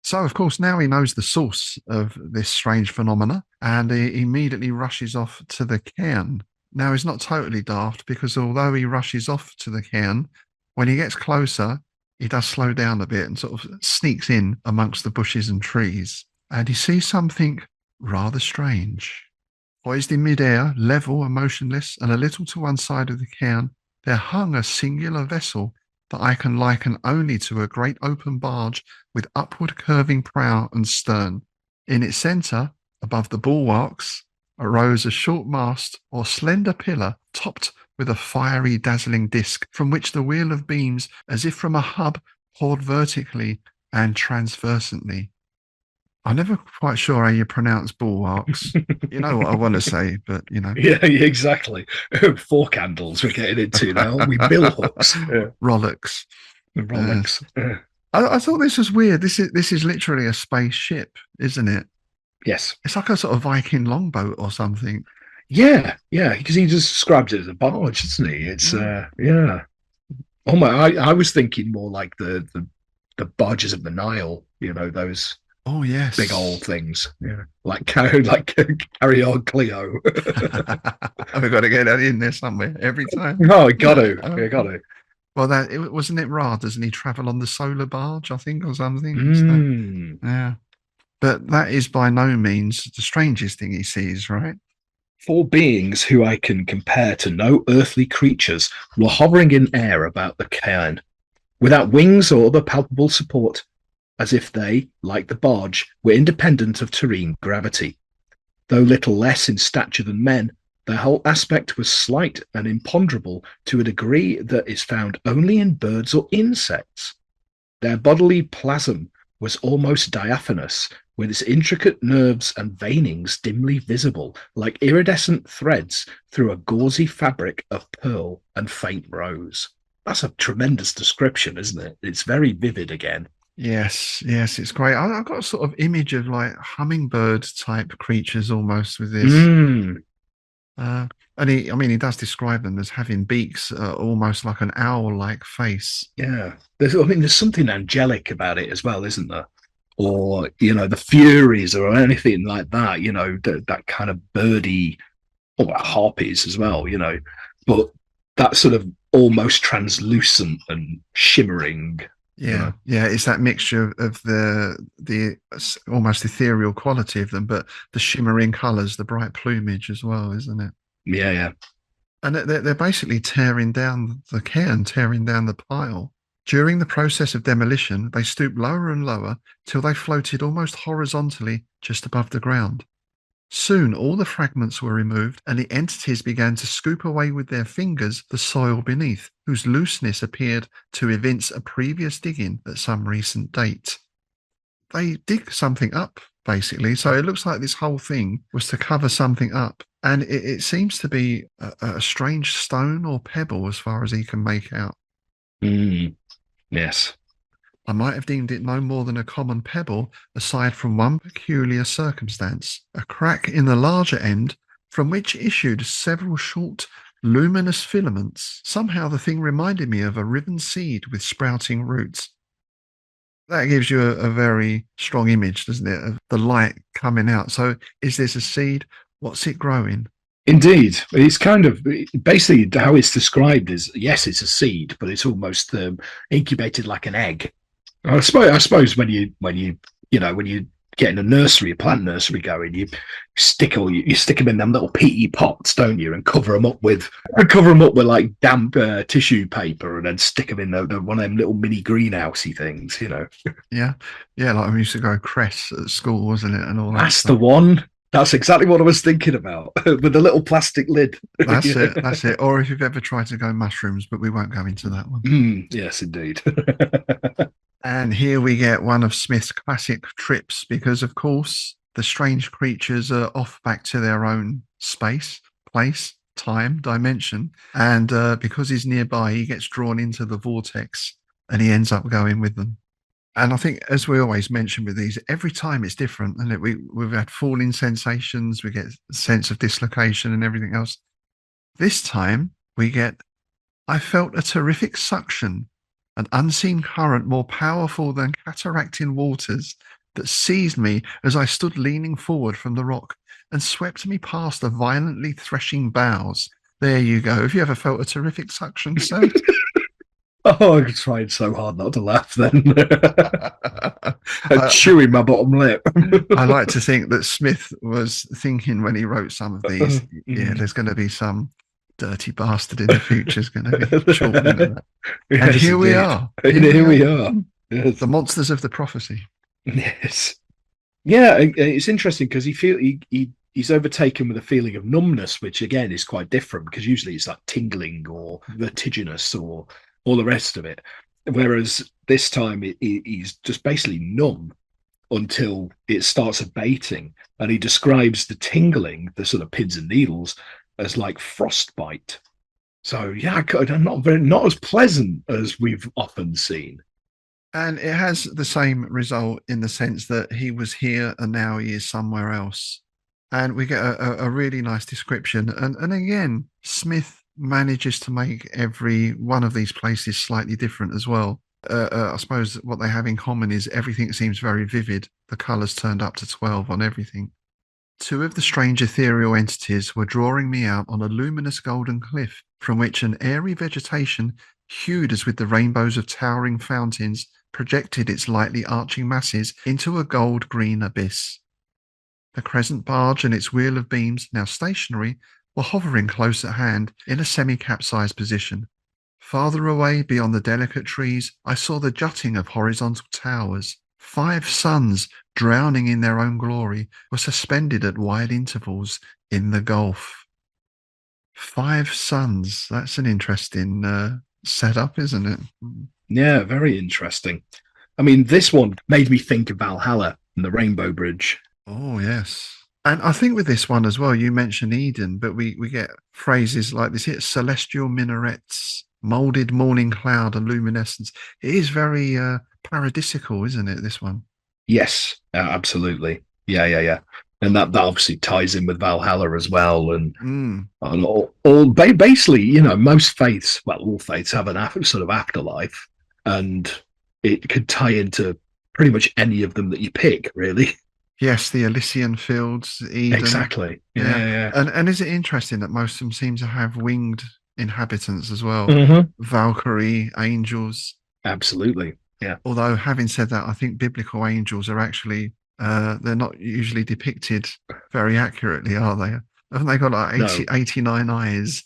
So, of course, now he knows the source of this strange phenomena, and he immediately rushes off to the cairn. Now, he's not totally daft, because although he rushes off to the cairn, when he gets closer, he does slow down a bit and sort of sneaks in amongst the bushes and trees, and he sees something rather strange. Poised in midair, level and motionless, and a little to one side of the cairn, there hung a singular vessel that I can liken only to a great open barge with upward curving prow and stern. In its centre, above the bulwarks, arose a short mast or slender pillar topped with a fiery dazzling disc, from which the wheel of beams, as if from a hub, poured vertically and transversely. I'm never quite sure how you pronounce bulwarks. You know what I want to say, but Yeah, exactly. Fork handles we're getting into now. We bill hooks. Rollocks. Rollocks. I thought this was weird. This is literally a spaceship, isn't it? Yes. It's like a sort of Viking longboat or something. Yeah, because he just describes it as a barge, doesn't he? It's yeah. Oh my! I was thinking more like the barges of the Nile. Those. Oh yes, big old things. Yeah, like Carry On Cleo. We've got to get that in there somewhere every time. Oh, got to. Well, wasn't it Ra? Doesn't he travel on the solar barge? I think, or something. Yeah, but that is by no means the strangest thing he sees, right? 4 beings who I can compare to no earthly creatures were hovering in air about the cairn, without wings or other palpable support, as if they, like the barge, were independent of terrene gravity. Though little less in stature than men, their whole aspect was slight and imponderable to a degree that is found only in birds or insects. Their bodily plasm was almost diaphanous, with its intricate nerves and veinings dimly visible, like iridescent threads through a gauzy fabric of pearl and faint rose. That's a tremendous description, isn't it? It's very vivid again. Yes, it's great. I've got a sort of image of like hummingbird type creatures almost with this. And he does describe them as having beaks, almost like an owl-like face. Yeah, there's something angelic about it as well, isn't there? Or the Furies or anything like that. That kind of birdie, or harpies as well. But that sort of almost translucent and shimmering. Yeah, it's that mixture of the almost ethereal quality of them, but the shimmering colours, the bright plumage as well, isn't it? Yeah. And they're basically tearing down the cairn, tearing down the pile. During the process of demolition, they stooped lower and lower till they floated almost horizontally just above the ground. Soon all the fragments were removed, and the entities began to scoop away with their fingers the soil beneath, whose looseness appeared to evince a previous digging at some recent date. They dig something up, basically, so it looks like this whole thing was to cover something up, and it seems to be a strange stone or pebble as far as he can make out. Yes. I might have deemed it no more than a common pebble, aside from one peculiar circumstance, a crack in the larger end, from which issued several short, luminous filaments. Somehow the thing reminded me of a riven seed with sprouting roots. That gives you a very strong image, doesn't it, of the light coming out. So is this a seed? What's it growing? Indeed, it's kind of basically how it's described is, yes, it's a seed, but it's almost incubated like an egg. I suppose when you get in a nursery, a plant nursery going, you stick them in them little PE pots, don't you, and cover them up with like damp tissue paper, and then stick them in one of them little mini greenhousey things, Yeah, like we used to grow cress at school, wasn't it, and all that. That's the one. That's exactly what I was thinking about, with the little plastic lid. That's it. Or if you've ever tried to grow mushrooms, but we won't go into that one. Yes, indeed. And here we get one of Smith's classic trips, because, of course, the strange creatures are off back to their own space, place, time, dimension. And because he's nearby, he gets drawn into the vortex and he ends up going with them. And I think, as we always mention with these, every time it's different. And we've had falling sensations, we get a sense of dislocation and everything else. This time we get, I felt a terrific suction, an unseen current more powerful than cataracting waters that seized me as I stood leaning forward from the rock and swept me past the violently threshing boughs. There you go. Have you ever felt a terrific suction, sir? Oh, I tried so hard not to laugh then. I'm chewing my bottom lip. I like to think that Smith was thinking when he wrote some of these, there's going to be some dirty bastard in the future is going to be chalking that. Yes, and here we are. Here we are. Yes. The monsters of the prophecy. Yes. Yeah, it's interesting because he's overtaken with a feeling of numbness, which again is quite different, because usually it's like tingling or vertiginous or all the rest of it. Whereas this time he's just basically numb until it starts abating. And he describes the tingling, the sort of pins and needles, as like frostbite. So yeah, not as pleasant as we've often seen. And it has the same result in the sense that he was here and now he is somewhere else. And we get a really nice description. And again, Smith manages to make every one of these places slightly different as well. I suppose what they have in common is everything seems very vivid. The colours turned up to 12 on everything. Two of the strange ethereal entities were drawing me out on a luminous golden cliff from which an airy vegetation, hued as with the rainbows of towering fountains, projected its lightly arching masses into a gold-green abyss. The crescent barge and its wheel of beams, now stationary, were hovering close at hand in a semi-capsized position. Farther away, beyond the delicate trees, I saw the jutting of horizontal towers. 5 suns, drowning in their own glory, were suspended at wide intervals in the gulf. 5 suns. That's an interesting setup, isn't it? Yeah, very interesting. I mean, this one made me think of Valhalla and the Rainbow Bridge. Oh, yes. And I think with this one as well, you mentioned Eden, but we get phrases like this here: celestial minarets, moulded morning cloud and luminescence. It is very paradisical, isn't it, this one? Yes, absolutely. Yeah. And that obviously ties in with Valhalla as well. And basically, most faiths, well, all faiths have an sort of afterlife, and it could tie into pretty much any of them that you pick, really. Yes, the Elysian Fields, Eden. Exactly. Yeah. And is it interesting that most of them seem to have winged inhabitants as well? Mm-hmm. Valkyrie, angels. Absolutely. Yeah. Although, having said that, I think biblical angels are actually, they're not usually depicted very accurately, are they? Haven't they got like 89 eyes?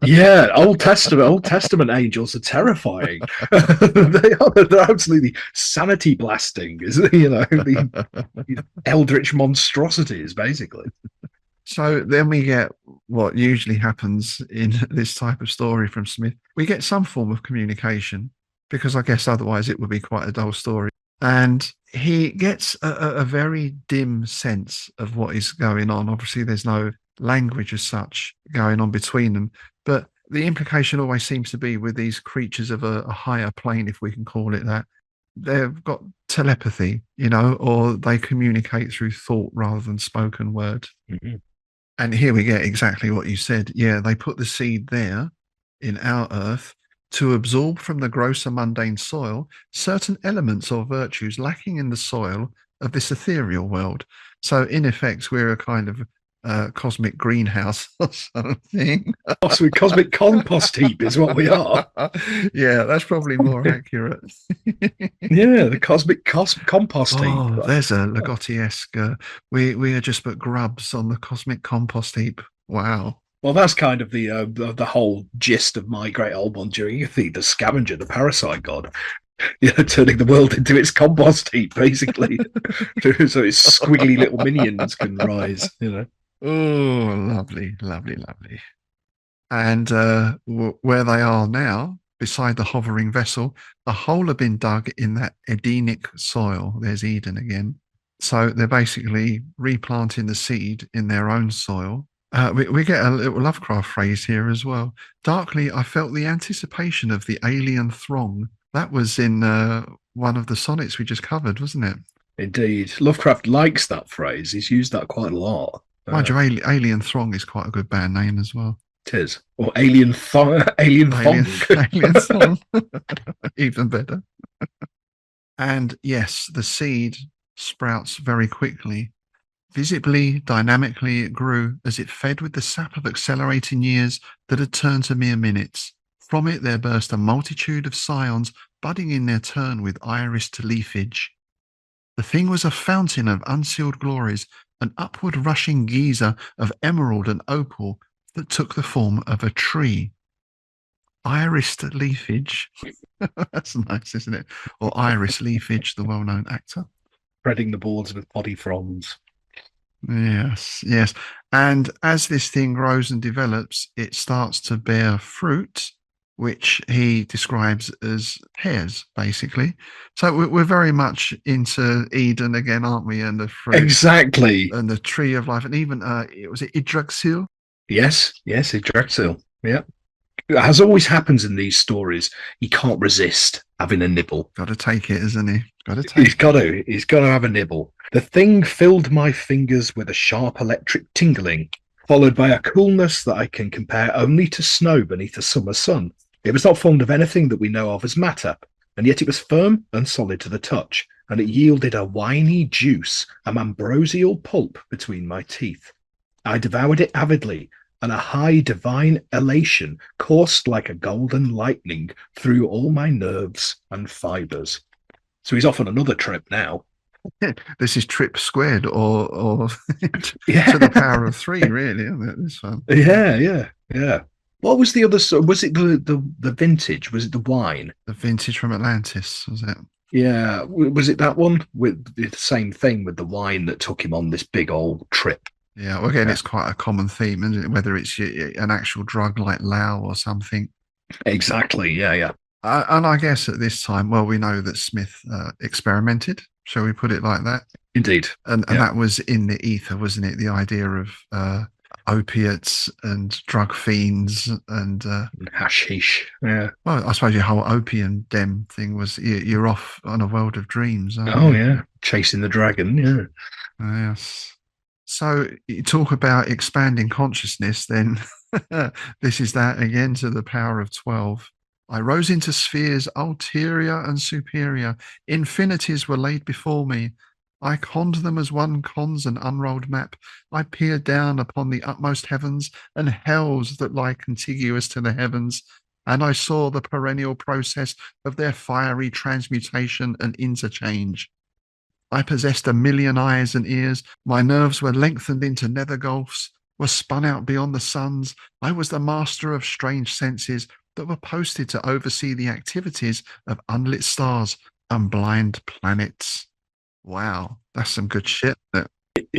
Yeah, Old Testament angels are terrifying. They're absolutely sanity blasting, the eldritch monstrosities, basically. So then we get what usually happens in this type of story from Smith. We get some form of communication, because I guess otherwise it would be quite a dull story. And he gets a very dim sense of what is going on. Obviously, there's no language as such going on between them, but the implication always seems to be with these creatures of a higher plane, if we can call it that, they've got telepathy, or they communicate through thought rather than spoken word. Mm-hmm. And here we get exactly what you said. Yeah, they put the seed there in our earth to absorb from the grosser mundane soil certain elements or virtues lacking in the soil of this ethereal world. So in effect, we're a kind of cosmic greenhouse or something. Cosmic compost heap is what we are. Yeah, that's probably more accurate. Yeah, the cosmic compost heap. Oh, there's a Ligotti-esque. We are just but grubs on the cosmic compost heap. Wow. Well, that's kind of the whole gist of my great old one during the scavenger, the parasite god. Turning the world into its compost heap, basically, so its squiggly little minions can rise. Oh, lovely, lovely, lovely. And where they are now, beside the hovering vessel, a hole had been dug in that Edenic soil. There's Eden again. So they're basically replanting the seed in their own soil. We get a little Lovecraft phrase here as well. Darkly, I felt the anticipation of the alien throng. That was in one of the sonnets we just covered, wasn't it? Indeed. Lovecraft likes that phrase. He's used that quite a lot. Mind you, Alien Throng is quite a good band name as well. It is. Or Alien Thong. Alien Thong. Even better. And yes, the seed sprouts very quickly. Visibly, dynamically, it grew as it fed with the sap of accelerating years that had turned to mere minutes. From it there burst a multitude of scions, budding in their turn with irised leafage. The thing was a fountain of unsealed glories, an upward rushing geyser of emerald and opal that took the form of a tree. Irised leafage. That's nice, isn't it? Or Iris Leafage, the well-known actor. Spreading the boards with body fronds. Yes, yes. And as this thing grows and develops, it starts to bear fruit, which he describes as pears, basically. So we're very much into Eden again, aren't we? And the fruit. Exactly. And the tree of life. And even, was it Yggdrasil? Yes, Yggdrasil. Yeah. As always happens in these stories, he can't resist having a nibble. Got to take it, isn't he? He's got to have a nibble. The thing filled my fingers with a sharp electric tingling, followed by a coolness that I can compare only to snow beneath a summer sun. It was not formed of anything that we know of as matter, and yet it was firm and solid to the touch, and it yielded a winy juice, an ambrosial pulp between my teeth. I devoured it avidly, and a high divine elation coursed like a golden lightning through all my nerves and fibres. So he's off on another trip now. This is trip squared, or to the power of 3, really, isn't it? This one. Yeah. What was the other? Was it the vintage? Was it the wine? The vintage from Atlantis, was it? Yeah. Was it that one with the same thing with the wine that took him on this big old trip? Yeah. Well, again, it's quite a common theme, isn't it? Whether it's an actual drug like Lao or something. Exactly. Yeah. And I guess at this time, well, we know that Smith experimented. Shall we put it like that? Indeed. And that was in the ether, wasn't it? The idea of opiates and drug fiends and hashish. Yeah. Well, I suppose your whole opium den thing was you're off on a world of dreams. Yeah, chasing the dragon. Yeah. Yes. So you talk about expanding consciousness. Then this is that again to the power of 12. I rose into spheres ulterior and superior. Infinities were laid before me. I conned them as one cons an unrolled map. I peered down upon the utmost heavens and hells that lie contiguous to the heavens, and I saw the perennial process of their fiery transmutation and interchange. I possessed 1,000,000 eyes and ears. My nerves were lengthened into nether gulfs, were spun out beyond the suns. I was the master of strange senses that were posted to oversee the activities of unlit stars and blind planets. Wow, that's some good shit.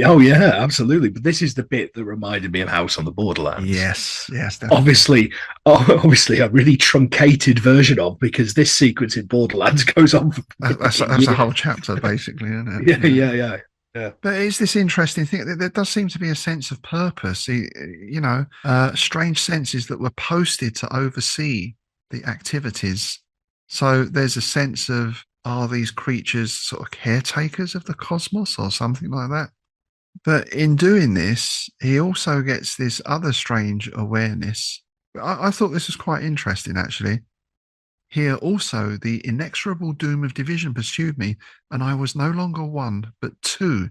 Oh yeah, absolutely. But this is the bit that reminded me of House on the Borderlands. Yes, definitely. Obviously, a really truncated version of, because this sequence in Borderlands goes on. That's a whole chapter, basically, isn't it? Yeah. But it's this interesting thing. There does seem to be a sense of purpose. Strange senses that were posted to oversee the activities. So there's a sense of are these creatures sort of caretakers of the cosmos or something like that? But in doing this, he also gets this other strange awareness. I thought this was quite interesting, actually. Here also, the inexorable doom of division pursued me, and I was no longer one, but two.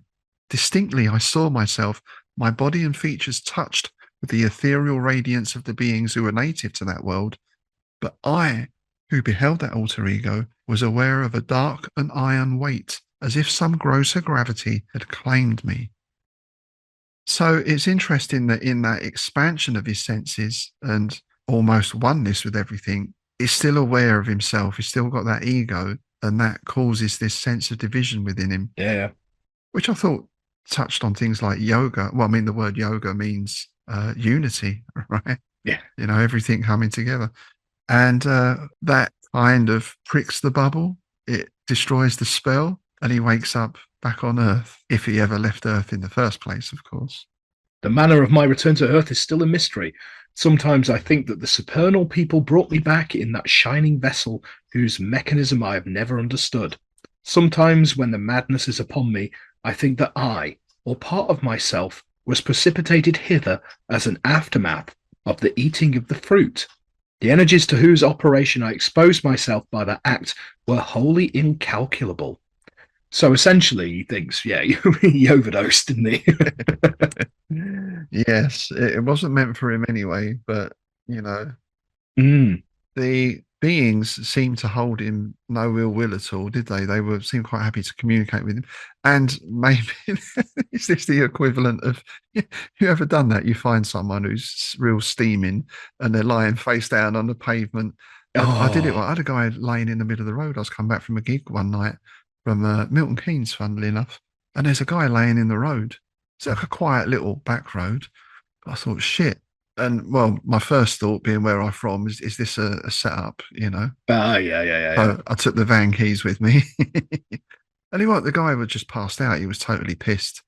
Distinctly, I saw myself, my body and features touched with the ethereal radiance of the beings who were native to that world. But I, who beheld that alter ego, was aware of a dark and iron weight, as if some grosser gravity had claimed me. So it's interesting that in that expansion of his senses and almost oneness with everything, he's still aware of himself. He's still got that ego, and that causes this sense of division within him. Yeah. Which I thought touched on things like yoga. Well, I mean, the word yoga means unity, right? Yeah. You know, everything coming together. And that kind of pricks the bubble. It destroys the spell, and he wakes up back on Earth, if he ever left Earth in the first place, of course. The manner of my return to Earth is still a mystery. Sometimes I think that the supernal people brought me back in that shining vessel whose mechanism I have never understood. Sometimes when the madness is upon me, I think that I, or part of myself, was precipitated hither as an aftermath of the eating of the fruit. The energies to whose operation I exposed myself by that act were wholly incalculable. So essentially, he thinks, yeah, he overdosed, didn't he? Yes, it wasn't meant for him anyway, but, you know, the beings seemed to hold him no ill will at all, did they? They seemed quite happy to communicate with him. And maybe, is this the equivalent of, you ever done that? You find someone who's real steaming and they're lying face down on the pavement. I did it. I had a guy laying in the middle of the road. I was coming back from a gig one night from Milton Keynes, funnily enough. And there's a guy laying in the road. It's like a quiet little back road. I thought, shit. And well, my first thought being where I'm from, is this a setup, you know? Yeah. So I took the van keys with me. And the guy was just passed out. He was totally pissed.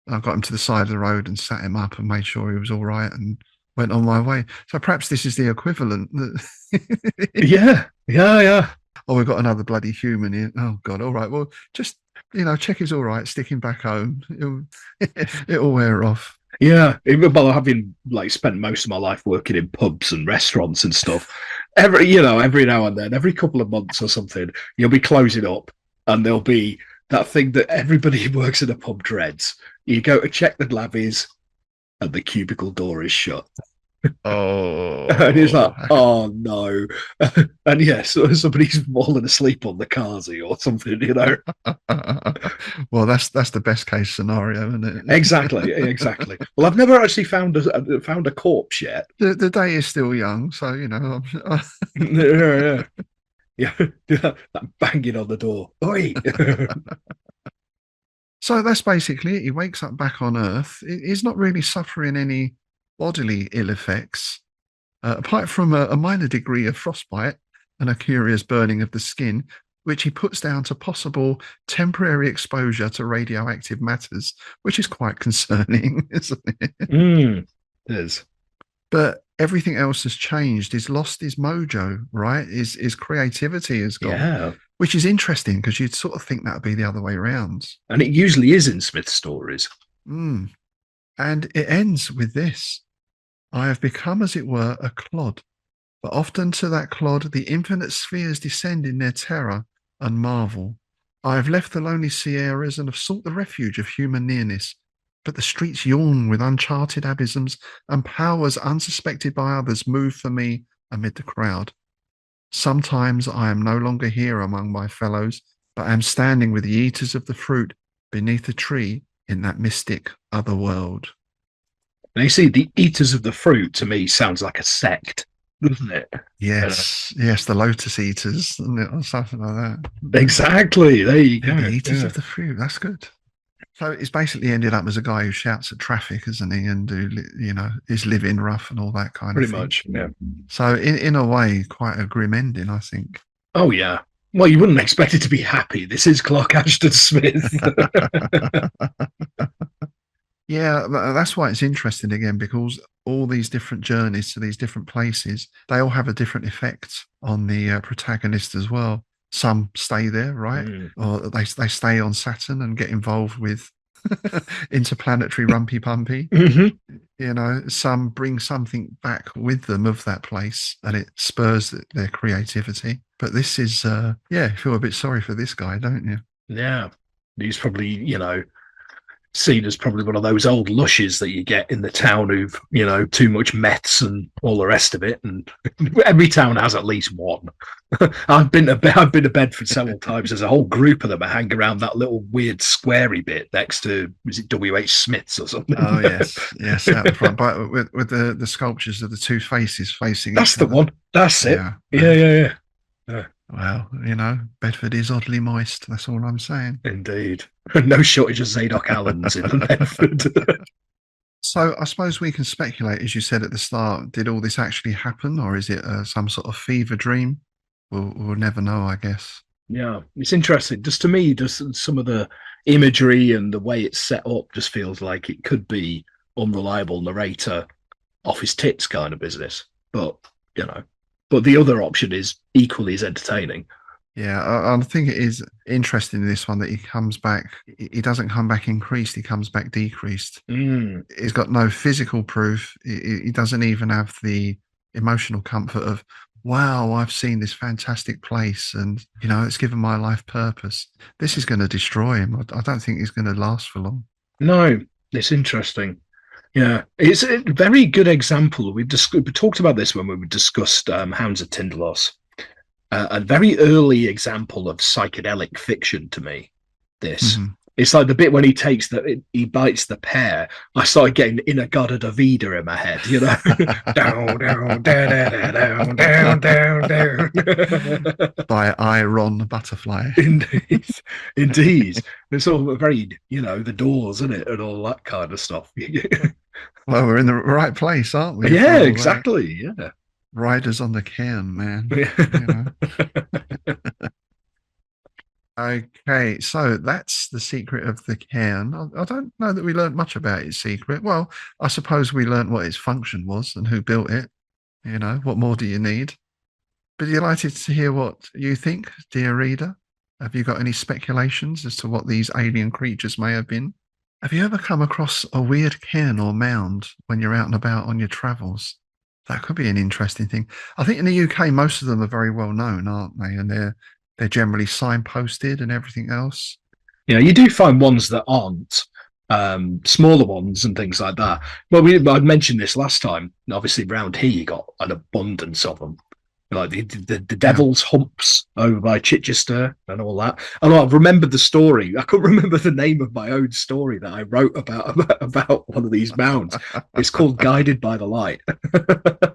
I got him to the side of the road and sat him up and made sure he was all right and went on my way. So perhaps this is the equivalent. Yeah. Oh, we've got another bloody human here. Oh, God. All right. Well, just, check he's all right. Stick him back home. It'll wear off. Yeah. Well, having spent most of my life working in pubs and restaurants and stuff, every now and then, every couple of months or something, you'll be closing up and there'll be that thing that everybody who works in a pub dreads. You go to check the lavvies and the cubicle door is shut. Oh, and he's like, oh no. And yes, somebody's fallen asleep on the carsy or something, Well, that's the best case scenario, isn't it? Exactly. Well, I've never actually found a corpse yet. The day is still young, so Yeah, that banging on the door. Oi! So that's basically it. He wakes up back on Earth. He's not really suffering any bodily ill effects, apart from a minor degree of frostbite and a curious burning of the skin, which he puts down to possible temporary exposure to radioactive matters, which is quite concerning, isn't it? It is. But everything else has changed. He's lost his mojo, right? His creativity has gone. Yeah. Which is interesting because you'd sort of think that would be the other way around. And it usually is in Smith's stories. And it ends with this. I have become, as it were, a clod, but often to that clod the infinite spheres descend in their terror and marvel. I have left the lonely Sierras and have sought the refuge of human nearness, but the streets yawn with uncharted abysms, and powers unsuspected by others move for me amid the crowd. Sometimes I am no longer here among my fellows, but am standing with the eaters of the fruit beneath a tree in that mystic other world. Now, you see, the eaters of the fruit to me sounds like a sect, doesn't it? Yes, the lotus eaters, or something like that. Exactly. There you go. The eaters of the fruit. That's good. So it's basically ended up as a guy who shouts at traffic, isn't he? And who, is living rough and all that kind of thing. Pretty much, yeah. So in a way, quite a grim ending, I think. Oh, yeah. Well, you wouldn't expect it to be happy. This is Clark Ashton Smith. Yeah, that's why it's interesting again, because all these different journeys to these different places, they all have a different effect on the protagonist as well. Some stay there, right? Or they stay on Saturn and get involved with interplanetary rumpy pumpy. You know, some bring something back with them of that place, and it spurs their creativity. But this is, you feel a bit sorry for this guy, don't you? Yeah. He's probably, seen as probably one of those old lushes that you get in the town who've, too much meths and all the rest of it. And every town has at least one. I've been to Bedford several times. There's a whole group of them that hang around that little weird squarey bit next to, is it W.H. Smith's or something? Oh, yes, out the front. But with the sculptures of the two faces facing That's each the other. one. That's it. Yeah. Well, Bedford is oddly moist. That's all I'm saying. Indeed. No shortage of Zadok Allens in Bedford. So I suppose we can speculate, as you said at the start, did all this actually happen, or is it some sort of fever dream? We'll never know, I guess. Yeah, it's interesting. Just to me, just some of the imagery and the way it's set up just feels like it could be unreliable narrator off his tits kind of business. But, but the other option is equally as entertaining. Yeah, I think it is interesting in this one that he comes back. He doesn't come back increased. He comes back decreased. He's got no physical proof. He doesn't even have the emotional comfort of, wow, I've seen this fantastic place and, it's given my life purpose. This is going to destroy him. I don't think he's going to last for long. No, it's interesting. Yeah, it's a very good example. We talked about this when we discussed Hounds of Tindalos. A very early example of psychedelic fiction to me. This it's like the bit when he he bites the pear. I started getting Inner God of Davida in my head, down, down, down, down, down, down. By Iron Butterfly. Indeed. It's all very, the Doors, isn't it, and all that kind of stuff. Well, we're in the right place, aren't we? Yeah, exactly. Yeah. Riders on the Cairn, man. Okay, so that's the secret of the Cairn. I don't know that we learned much about its secret. Well, I suppose we learned what its function was and who built it. What more do you need? But delighted to hear what you think, dear reader. Have you got any speculations as to what these alien creatures may have been? Have you ever come across a weird cairn or mound when you're out and about on your travels? That could be an interesting thing. I think in the UK, most of them are very well known, aren't they? And they're generally signposted and everything else. Yeah, you do find ones that aren't, smaller ones and things like that. Well, I'd mentioned this last time. Obviously, around here, you got an abundance of them. Like the Devil's Humps over by Chichester and all that. And I've remembered the story. I couldn't remember the name of my own story that I wrote about one of these mounds. It's called Guided by the Light.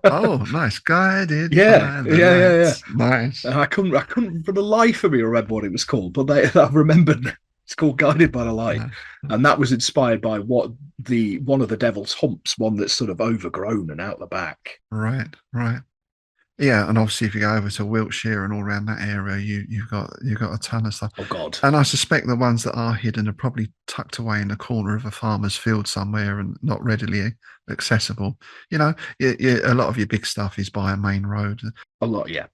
Oh, nice. Guided. Yeah. Nice. I couldn't for the life of me remember what it was called, but I remembered it's called Guided by the Light. Yeah. And that was inspired by one of the Devil's Humps, one that's sort of overgrown and out the back. Right. Yeah, and obviously if you go over to Wiltshire and all around that area, you've got a ton of stuff. Oh God! And I suspect the ones that are hidden are probably tucked away in the corner of a farmer's field somewhere and not readily accessible. A lot of your big stuff is by a main road. A lot, yeah.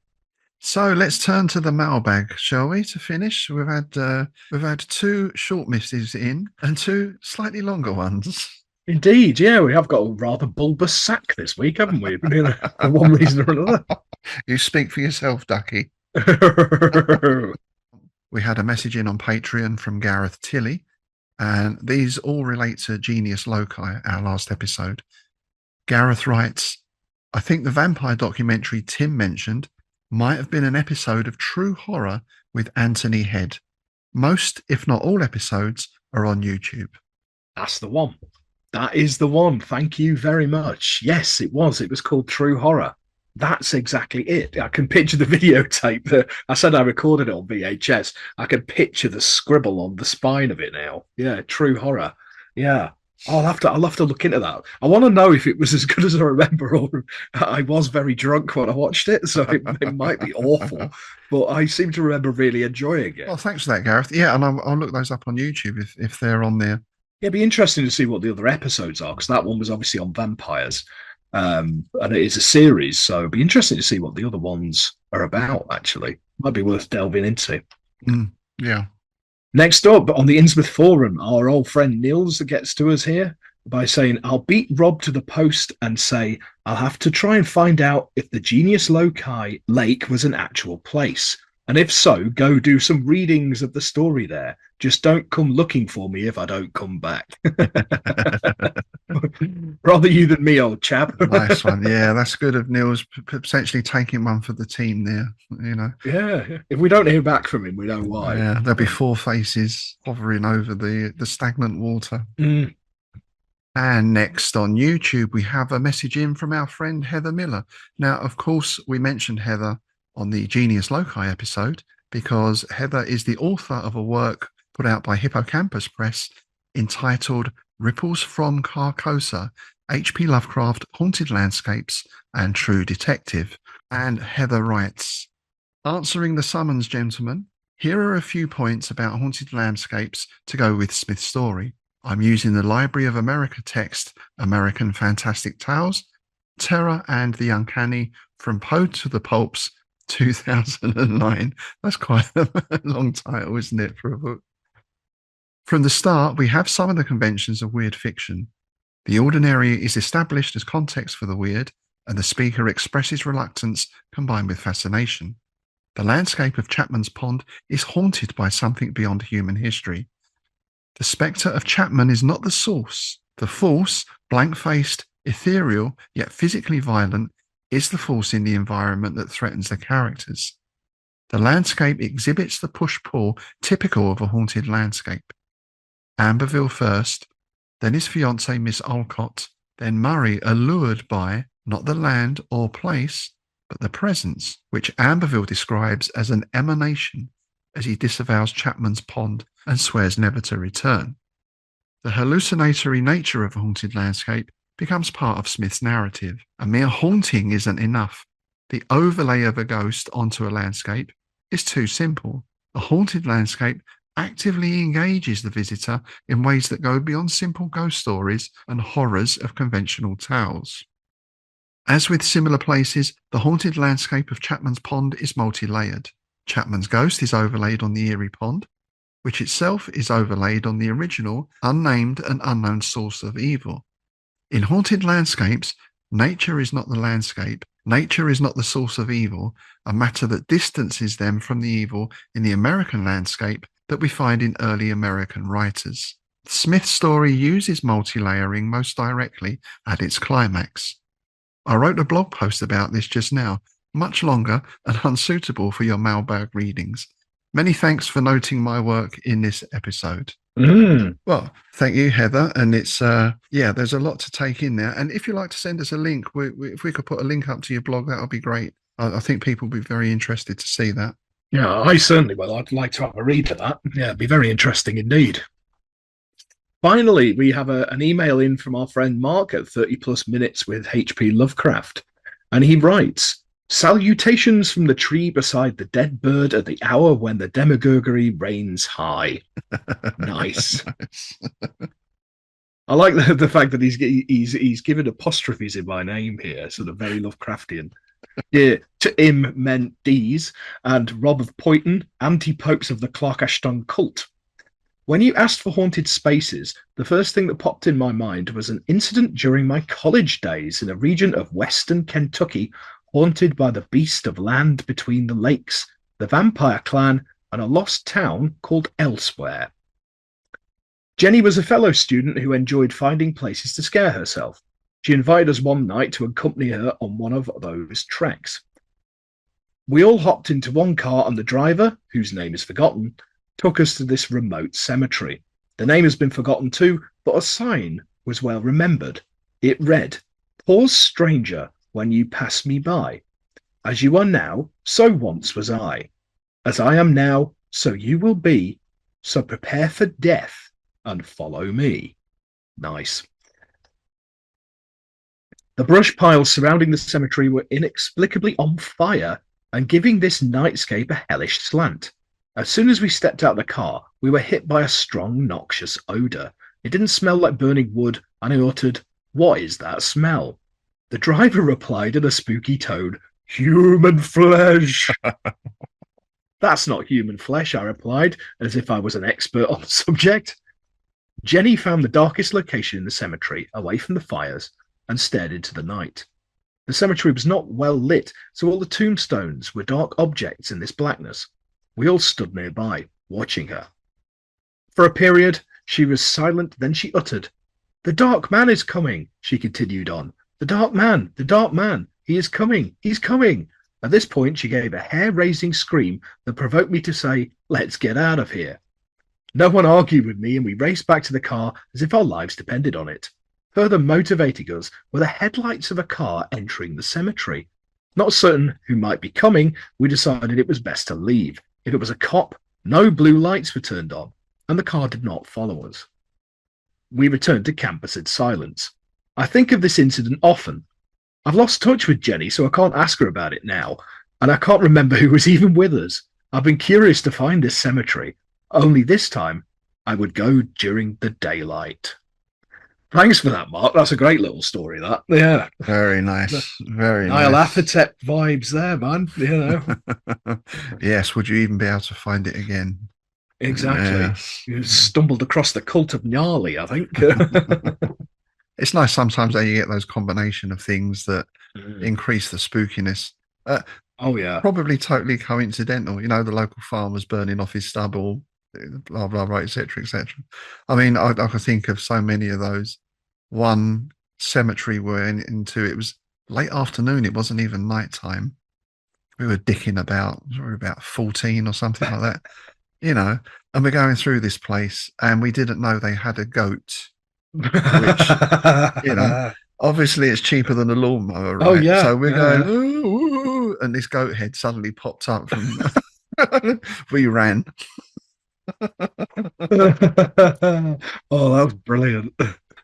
So let's turn to the mailbag, shall we? To finish, we've had two short missives in and two slightly longer ones. Indeed, yeah, we have got a rather bulbous sack this week, haven't we? For one reason or another. You speak for yourself, Ducky. We had a message in on Patreon from Gareth Tilley, and these all relate to Genius Loci, our last episode. Gareth writes, I think the vampire documentary Tim mentioned might have been an episode of True Horror with Anthony Head. Most, if not all episodes, are on YouTube. That's the one. That is the one. Thank you very much. Yes, it was. It was called True Horror. That's exactly it. I can picture the videotape. I said I recorded it on VHS. I can picture the scribble on the spine of it now. Yeah, True Horror. Yeah. I'll have to look into that. I want to know if it was as good as I remember, or I was very drunk when I watched it, so it might be awful. But I seem to remember really enjoying it. Well, thanks for that, Gareth. Yeah, and I'll look those up on YouTube if they're on there. Yeah, it'd be interesting to see what the other episodes are, because that one was obviously on vampires, and it is a series, so it'd be interesting to see what the other ones are about, actually. Might be worth delving into. Yeah. Next up, on the Innsmouth forum, our old friend Nils gets to us here by saying, I'll beat Rob to the post and say, I'll have to try and find out if the Genius Loci Lake was an actual place. And if so, go do some readings of the story there. Just don't come looking for me if I don't come back. Rather you than me, old chap. Nice one. Yeah, that's good of Neil's potentially taking one for the team there, you know. Yeah, if we don't hear back from him, we know why. Yeah, there'll be 4 faces hovering over the stagnant water. And next on YouTube, we have a message in from our friend Heather Miller. Now, of course, we mentioned Heather on the Genius Loci episode because Heather is the author of a work put out by Hippocampus Press entitled Ripples from Carcosa, H.P. Lovecraft, Haunted Landscapes and True Detective. And Heather writes, answering the summons, gentlemen, here are a few points about haunted landscapes to go with Smith's story. I'm using the Library of America text, American Fantastic Tales, Terror and the Uncanny, From Poe to the Pulps, 2009. That's quite a long title, isn't it, for a book? From the start, we have some of the conventions of weird fiction. The ordinary is established as context for the weird, and the speaker expresses reluctance combined with fascination. The landscape of Chapman's Pond is haunted by something beyond human history. The spectre of Chapman is not the source. The force, blank-faced, ethereal, yet physically violent, is the force in the environment that threatens the characters. The landscape exhibits the push-pull typical of a haunted landscape. Amberville first, then his fiancée Miss Alcott, then Murray allured by not the land or place, but the presence, which Amberville describes as an emanation as he disavows Chapman's Pond and swears never to return. The hallucinatory nature of a haunted landscape becomes part of Smith's narrative. A mere haunting isn't enough. The overlay of a ghost onto a landscape is too simple. A haunted landscape actively engages the visitor in ways that go beyond simple ghost stories and horrors of conventional tales. As with similar places, the haunted landscape of Chapman's Pond is multi-layered. Chapman's ghost is overlaid on the eerie pond, which itself is overlaid on the original, unnamed and unknown source of evil. In haunted landscapes, nature is not the landscape, nature is not the source of evil, a matter that distances them from the evil in the American landscape that we find in early American writers. Smith's story uses multi-layering most directly at its climax. I wrote a blog post about this just now, much longer and unsuitable for your mailbag readings. Many thanks for noting my work in this episode. Well, thank you, Heather. And it's, there's a lot to take in there. And if you'd like to send us a link, if we could put a link up to your blog, that would be great. I think people would be very interested to see that. Yeah, I certainly will. I'd like to have a read of that. Yeah, it'd be very interesting indeed. Finally, we have an email in from our friend Mark at 30 plus minutes with H.P. Lovecraft. And he writes, salutations from the tree beside the dead bird at the hour when the demagoguery reigns high. Nice. I like the fact that he's given apostrophes in my name here, sort of very Lovecraftian. Yeah, to him meant D's and Rob of Poyton, anti-popes of the Clark Ashton cult. When you asked for haunted spaces, the first thing that popped in my mind was an incident during my college days in a region of western Kentucky haunted by the beast of land between the lakes, the vampire clan, and a lost town called Elsewhere. Jenny was a fellow student who enjoyed finding places to scare herself. She invited us one night to accompany her on one of those treks. We all hopped into one car and the driver, whose name is forgotten, took us to this remote cemetery. The name has been forgotten too, but a sign was well remembered. It read, "Pause, stranger, when you pass me by. As you are now, so once was I. As I am now, so you will be. So prepare for death and follow me." Nice. The brush piles surrounding the cemetery were inexplicably on fire and giving this nightscape a hellish slant. As soon as we stepped out of the car, we were hit by a strong, noxious odour. It didn't smell like burning wood, and I uttered, "What is that smell?" The driver replied in a spooky tone, "Human flesh." That's not human flesh, I replied, as if I was an expert on the subject. Jenny found the darkest location in the cemetery, away from the fires, and stared into the night. The cemetery was not well lit, so all the tombstones were dark objects in this blackness. We all stood nearby, watching her. For a period, she was silent, then she uttered, "The dark man is coming," she continued on. The dark man, he is coming, he's coming." At this point, she gave a hair-raising scream that provoked me to say, "Let's get out of here." No one argued with me, and we raced back to the car as if our lives depended on it. Further motivating us were the headlights of a car entering the cemetery. Not certain who might be coming, we decided it was best to leave. If it was a cop, no blue lights were turned on, and the car did not follow us. We returned to campus in silence. I think of this incident often. I've lost touch with Jenny, so I can't ask her about it now, and I can't remember who was even with us. I've been curious to find this cemetery, only this time I would go during the daylight. Thanks for that, Mark. That's a great little story, that. Yeah. Very nice. Very nice. Nyarlathotep vibes there, man. You know. Yes. Would you even be able to find it again? Exactly. Yes. You stumbled across the cult of Gnarly, I think. It's nice sometimes that you get those combination of things that increase the spookiness. Oh, yeah. Probably totally coincidental. You know, the local farmer's burning off his stubble, blah, blah, blah, etc., etc. I mean, I can think of so many of those. One cemetery we're into, it was late afternoon. It wasn't even nighttime. We were dicking about, we were about 14 or something like that, you know, and we're going through this place and we didn't know they had a goat, which, you know, obviously it's cheaper than a lawnmower, right? Oh, yeah. So we're going, ooh, ooh, and this goat head suddenly popped up from, we ran. Oh, that was brilliant.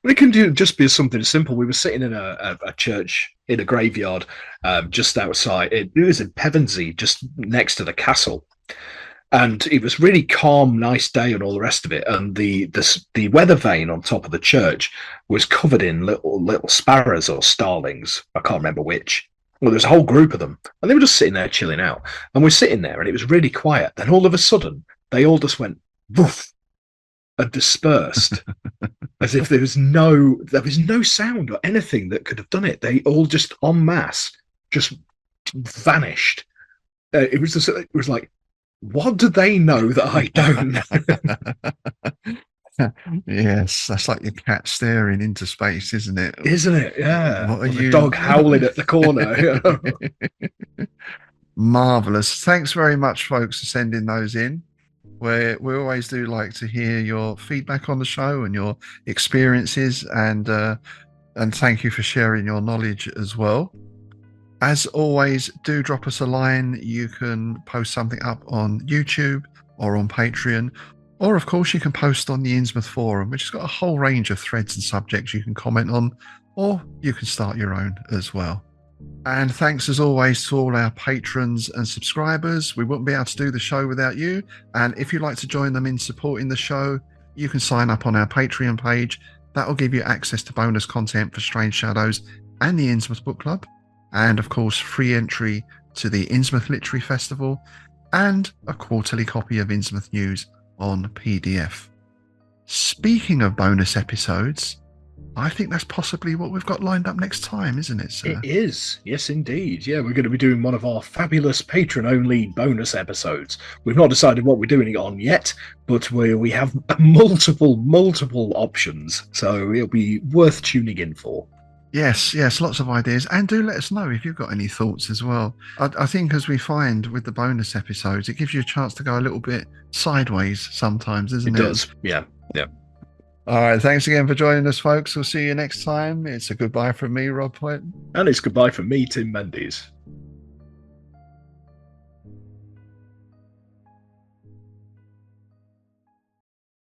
It can just be something simple. We were sitting in a church in a graveyard just outside. It was in Pevensey, just next to the castle. And it was really calm, nice day and all the rest of it. And the weather vane on top of the church was covered in little sparrows or starlings. I can't remember which. Well, there's a whole group of them. And they were just sitting there chilling out. And we're sitting there and it was really quiet. Then all of a sudden, they all just went woof and dispersed. As if there was no sound or anything that could have done it. They all just en masse just vanished. It was like, what do they know that I don't? Yes, that's like your cat staring into space, isn't it? Isn't it? Yeah. What are the you... dog howling at the corner. Marvelous. Thanks very much, folks, for sending those in. We always do like to hear your feedback on the show and your experiences, and thank you for sharing your knowledge as well. As always, do drop us a line. You can post something up on YouTube or on Patreon, or of course you can post on the Innsmouth forum, which has got a whole range of threads and subjects you can comment on, or you can start your own as well. And thanks as always to all our patrons and subscribers. We wouldn't be able to do the show without you. And if you'd like to join them in supporting the show, you can sign up on our Patreon page. That will give you access to bonus content for Strange Shadows and the Innsmouth Book Club. And of course, free entry to the Innsmouth Literary Festival and a quarterly copy of Innsmouth News on PDF. Speaking of bonus episodes, I think that's possibly what we've got lined up next time, isn't it, sir? It is. Yes, indeed. Yeah, we're going to be doing one of our fabulous patron-only bonus episodes. We've not decided what we're doing it on yet, but we have multiple options, so it'll be worth tuning in for. Yes, lots of ideas. And do let us know if you've got any thoughts as well. I think, as we find with the bonus episodes, it gives you a chance to go a little bit sideways sometimes, isn't it? It does, yeah. All right, thanks again for joining us, folks. We'll see you next time. It's a goodbye from me, Rob White. And it's goodbye from me, Tim Mendes.